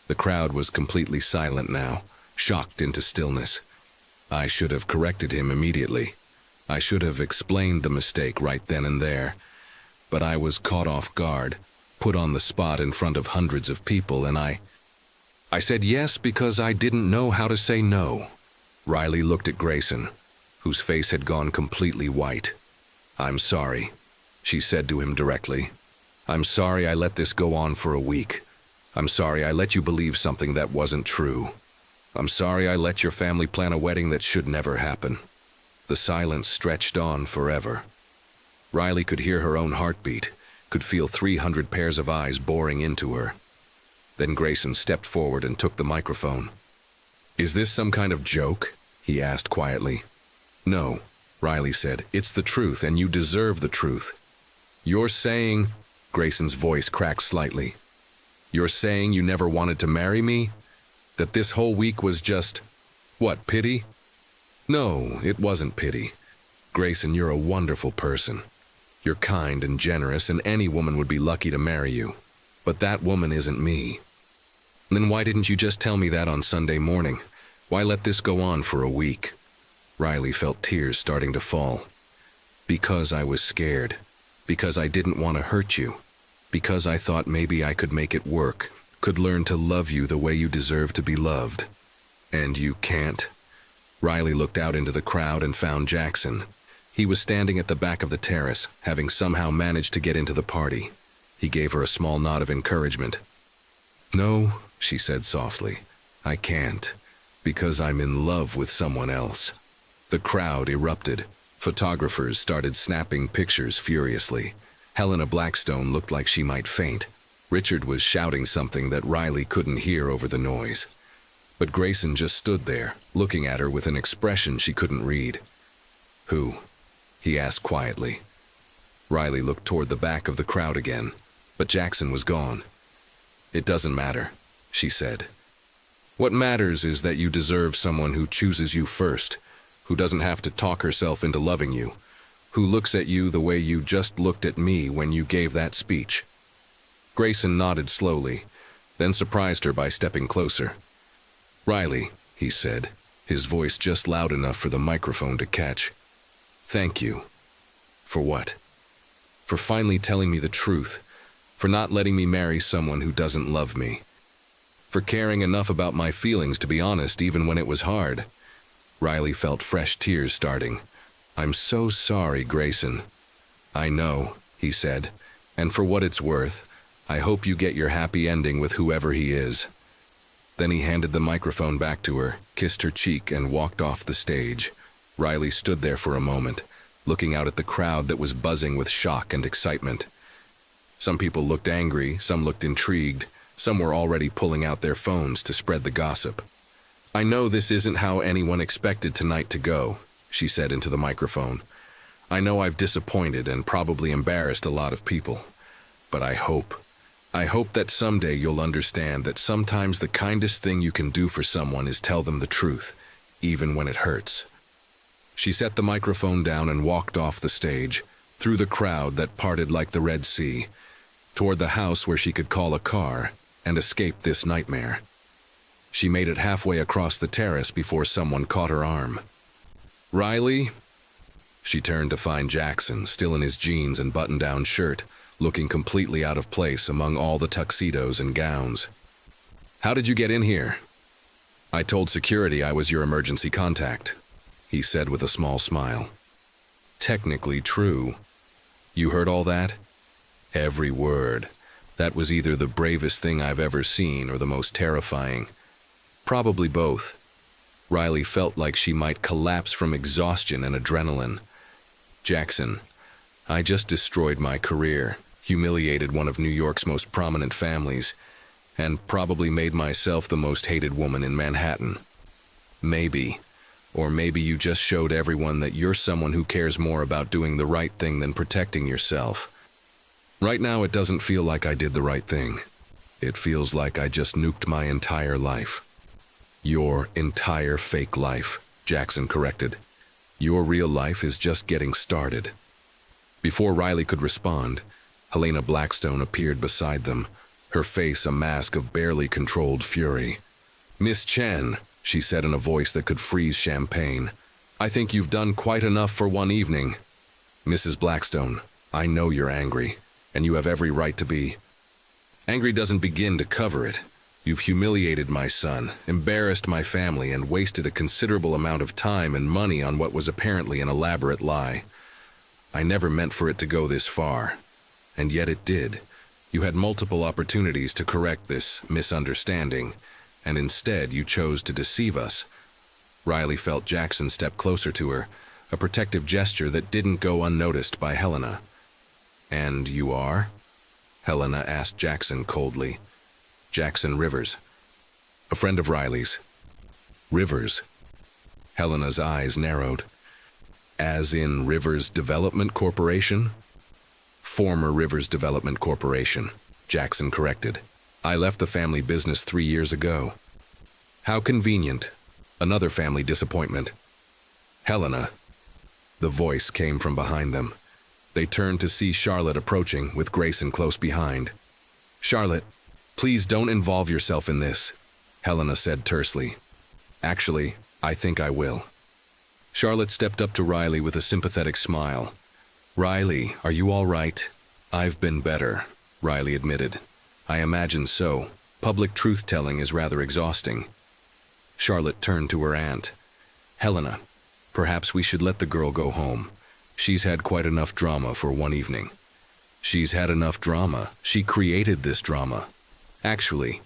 The crowd was completely silent now, shocked into stillness. I should have corrected him immediately. I should have explained the mistake right then and there, but I was caught off guard, put on the spot in front of hundreds of people, and I said yes because I didn't know how to say no. Riley looked at Grayson, whose face had gone completely white. "I'm sorry," she said to him directly. "I'm sorry I let this go on for a week. I'm sorry I let you believe something that wasn't true. I'm sorry I let your family plan a wedding that should never happen." The silence stretched on forever. Riley could hear her own heartbeat, could feel 300 pairs of eyes boring into her. Then Grayson stepped forward and took the microphone. "Is this some kind of joke?" he asked quietly. "No," Riley said. "It's the truth, and you deserve the truth." "You're saying," Grayson's voice cracked slightly, "you're saying you never wanted to marry me? That this whole week was just, what, pity?" "No, it wasn't pity. Grayson, you're a wonderful person. You're kind and generous, and any woman would be lucky to marry you. But that woman isn't me." "Then why didn't you just tell me that on Sunday morning? Why let this go on for a week?" Riley felt tears starting to fall. "Because I was scared. Because I didn't want to hurt you. Because I thought maybe I could make it work, could learn to love you the way you deserve to be loved. And you can't." Riley looked out into the crowd and found Jackson. He was standing at the back of the terrace, having somehow managed to get into the party. He gave her a small nod of encouragement. "No," she said softly, "I can't, because I'm in love with someone else." The crowd erupted. Photographers started snapping pictures furiously. Helena Blackstone looked like she might faint. Richard was shouting something that Riley couldn't hear over the noise. But Grayson just stood there, looking at her with an expression she couldn't read. "Who?" he asked quietly. Riley looked toward the back of the crowd again, but Jackson was gone. "It doesn't matter," she said. "What matters is that you deserve someone who chooses you first, who doesn't have to talk herself into loving you, who looks at you the way you just looked at me when you gave that speech." Grayson nodded slowly, then surprised her by stepping closer. "Riley," he said, his voice just loud enough for the microphone to catch. "Thank you." "For what?" "For finally telling me the truth. For not letting me marry someone who doesn't love me. For caring enough about my feelings to be honest even when it was hard." Riley felt fresh tears starting. "I'm so sorry, Grayson." "I know," he said, "and for what it's worth, I hope you get your happy ending with whoever he is." Then he handed the microphone back to her, kissed her cheek, and walked off the stage. Riley stood there for a moment, looking out at the crowd that was buzzing with shock and excitement. Some people looked angry, some looked intrigued, some were already pulling out their phones to spread the gossip. "I know this isn't how anyone expected tonight to go," she said into the microphone. "I know I've disappointed and probably embarrassed a lot of people. But I hope that someday you'll understand that sometimes the kindest thing you can do for someone is tell them the truth, even when it hurts." She set the microphone down and walked off the stage, through the crowd that parted like the Red Sea, toward the house where she could call a car and escape this nightmare. She made it halfway across the terrace before someone caught her arm. "Riley?" She turned to find Jackson, still in his jeans and button-down shirt, looking completely out of place among all the tuxedos and gowns. "How did you get in here?" "I told security I was your emergency contact." he said with a small smile. Technically true. You heard all that? Every word. That was either the bravest thing I've ever seen or the most terrifying. Probably both. Riley felt like she might collapse from exhaustion and adrenaline. Jackson, I just destroyed my career, humiliated one of New York's most prominent families, and probably made myself the most hated woman in Manhattan. Maybe, or maybe you just showed everyone that you're someone who cares more about doing the right thing than protecting yourself. Right now it doesn't feel like I did the right thing. It feels like I just nuked my entire life. Your entire fake life, Jackson corrected. Your real life is just getting started. Before Riley could respond, Helena Blackstone appeared beside them, her face a mask of barely controlled fury. Miss Chen, she said in a voice that could freeze champagne, I think you've done quite enough for one evening. Mrs. Blackstone, I know you're angry, and you have every right to be. Angry doesn't begin to cover it. You've humiliated my son, embarrassed my family, and wasted a considerable amount of time and money on what was apparently an elaborate lie. I never meant for it to go this far, and yet it did. You had multiple opportunities to correct this misunderstanding, and instead you chose to deceive us. Riley felt Jackson step closer to her, a protective gesture that didn't go unnoticed by Helena. And you are? Helena asked Jackson coldly. Jackson Rivers, a friend of Riley's. Rivers? Helena's eyes narrowed. As in Rivers Development Corporation? Former Rivers Development Corporation, Jackson corrected. I left the family business 3 years ago. How convenient. Another family disappointment. Helena. The voice came from behind them. They turned to see Charlotte approaching, with Grayson close behind. Charlotte, please don't involve yourself in this, Helena said tersely. Actually, I think I will. Charlotte stepped up to Riley with a sympathetic smile. Riley, are you all right? I've been better, Riley admitted. I imagine so. Public truth-telling is rather exhausting. Charlotte turned to her aunt. Helena, perhaps we should let the girl go home. She's had quite enough drama for one evening. She's had enough drama. She created this drama. Actually,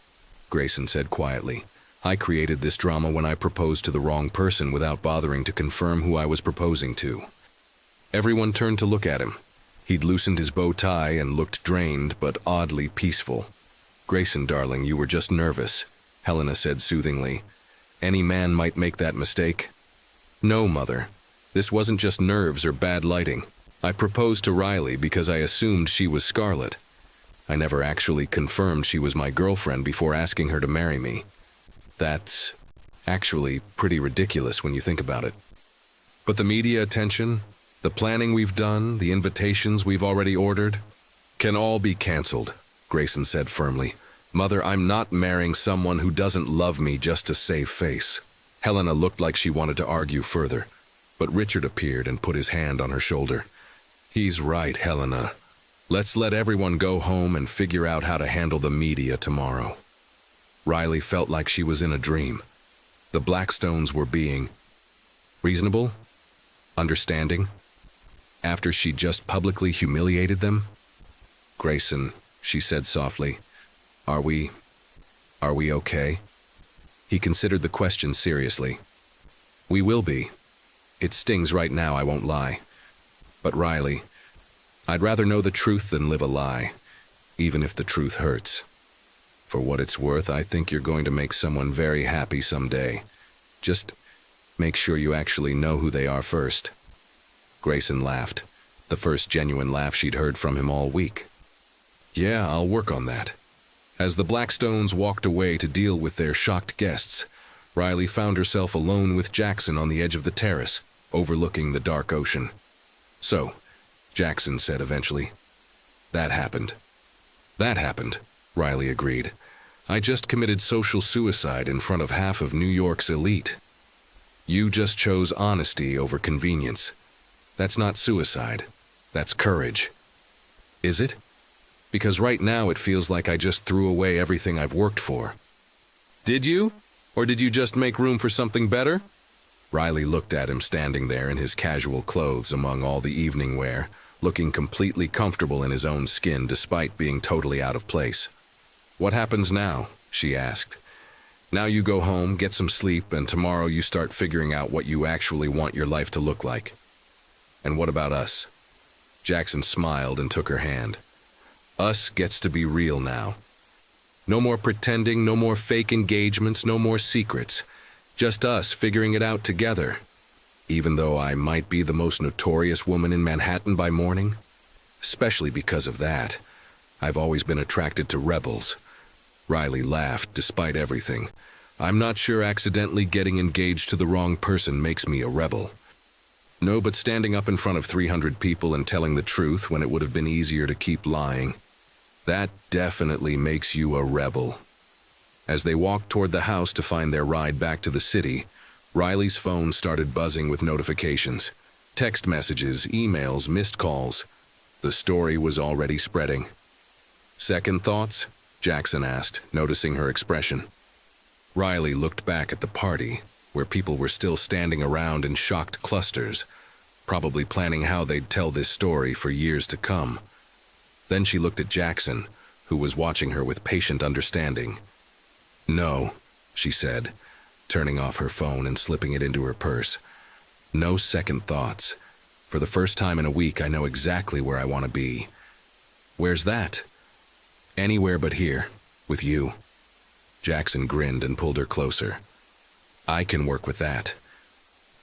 Grayson said quietly, I created this drama when I proposed to the wrong person without bothering to confirm who I was proposing to. Everyone turned to look at him. He'd loosened his bow tie and looked drained but oddly peaceful. Grayson, darling, you were just nervous, Helena said soothingly. Any man might make that mistake. No, Mother. This wasn't just nerves or bad lighting. I proposed to Riley because I assumed she was Scarlett. I never actually confirmed she was my girlfriend before asking her to marry me. That's actually pretty ridiculous when you think about it. But the media attention, the planning we've done, the invitations we've already ordered, can all be canceled, Grayson said firmly. Mother, I'm not marrying someone who doesn't love me just to save face. Helena looked like she wanted to argue further, but Richard appeared and put his hand on her shoulder. He's right, Helena. Let's let everyone go home and figure out how to handle the media tomorrow. Riley felt like she was in a dream. The Blackstones were being reasonable, understanding, after she just publicly humiliated them. Grayson, she said softly, Are we okay? He considered the question seriously. We will be. It stings right now, I won't lie. But Riley, I'd rather know the truth than live a lie, even if the truth hurts. For what it's worth, I think you're going to make someone very happy someday. Just make sure you actually know who they are first. Grayson laughed, the first genuine laugh she'd heard from him all week. Yeah, I'll work on that. As the Blackstones walked away to deal with their shocked guests, Riley found herself alone with Jackson on the edge of the terrace, overlooking the dark ocean. So, Jackson said eventually. That happened, Riley agreed. I just committed social suicide in front of half of New York's elite. You just chose honesty over convenience. That's not suicide. That's courage. Is it? Because right now it feels like I just threw away everything I've worked for. Did you? Or did you just make room for something better? Riley looked at him standing there in his casual clothes among all the evening wear, looking completely comfortable in his own skin despite being totally out of place. "What happens now?" she asked. "Now you go home, get some sleep, and tomorrow you start figuring out what you actually want your life to look like." "And what about us?" Jackson smiled and took her hand. "Us gets to be real now. No more pretending, no more fake engagements, no more secrets. Just us figuring it out together. Even though I might be the most notorious woman in Manhattan by morning. Especially because of that, I've always been attracted to rebels." Riley laughed despite everything. "I'm not sure accidentally getting engaged to the wrong person makes me a rebel. No, but standing up in front of 300 people and telling the truth when it would have been easier to keep lying, that definitely makes you a rebel." As they walked toward the house to find their ride back to the city, Riley's phone started buzzing with notifications. Text messages, emails, missed calls. The story was already spreading. "Second thoughts?" Jackson asked, noticing her expression. Riley looked back at the party, where people were still standing around in shocked clusters, probably planning how they'd tell this story for years to come. Then she looked at Jackson, who was watching her with patient understanding. "No," she said, turning off her phone and slipping it into her purse. "No second thoughts. For the first time in a week, I know exactly where I want to be." "Where's that?" "Anywhere but here, with you." Jackson grinned and pulled her closer. "I can work with that."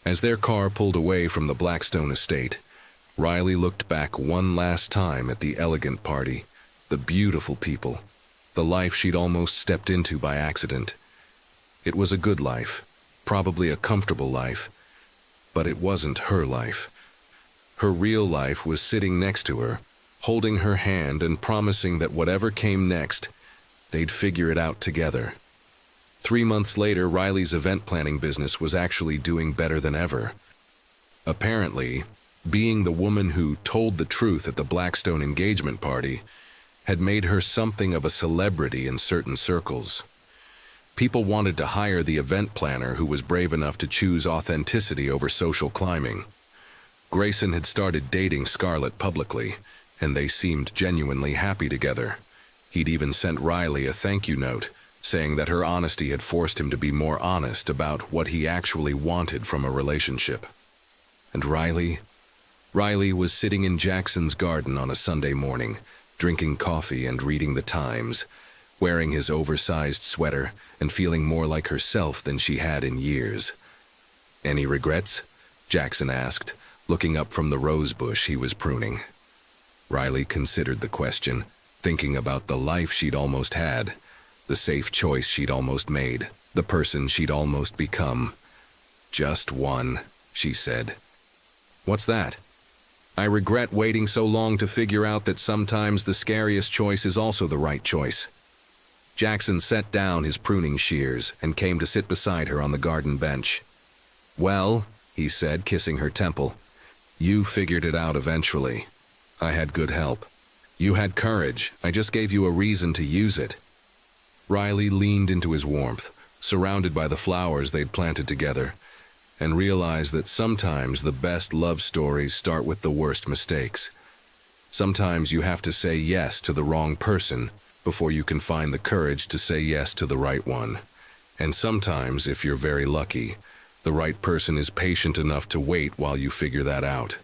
As their car pulled away from the Blackstone estate, Riley looked back one last time at the elegant party, the beautiful people, the life she'd almost stepped into by accident. It was a good life, probably a comfortable life, but it wasn't her life. Her real life was sitting next to her, holding her hand and promising that whatever came next, they'd figure it out together. 3 months later, Riley's event planning business was actually doing better than ever. Apparently, being the woman who told the truth at the Blackstone engagement party had made her something of a celebrity in certain circles. People wanted to hire the event planner who was brave enough to choose authenticity over social climbing. Grayson had started dating Scarlett publicly, and they seemed genuinely happy together. He'd even sent Riley a thank you note, saying that her honesty had forced him to be more honest about what he actually wanted from a relationship. And Riley was sitting in Jackson's garden on a Sunday morning, drinking coffee and reading the Times, wearing his oversized sweater and feeling more like herself than she had in years. "Any regrets?" Jackson asked, looking up from the rose bush he was pruning. Riley considered the question, thinking about the life she'd almost had, the safe choice she'd almost made, the person she'd almost become. "Just one," she said. "What's that?" "I regret waiting so long to figure out that sometimes the scariest choice is also the right choice." Jackson set down his pruning shears and came to sit beside her on the garden bench. "Well," he said, kissing her temple, "you figured it out eventually. I had good help. You had courage. I just gave you a reason to use it." Riley leaned into his warmth, surrounded by the flowers they'd planted together, and realized that sometimes the best love stories start with the worst mistakes. Sometimes you have to say yes to the wrong person before you can find the courage to say yes to the right one. And sometimes, if you're very lucky, the right person is patient enough to wait while you figure that out.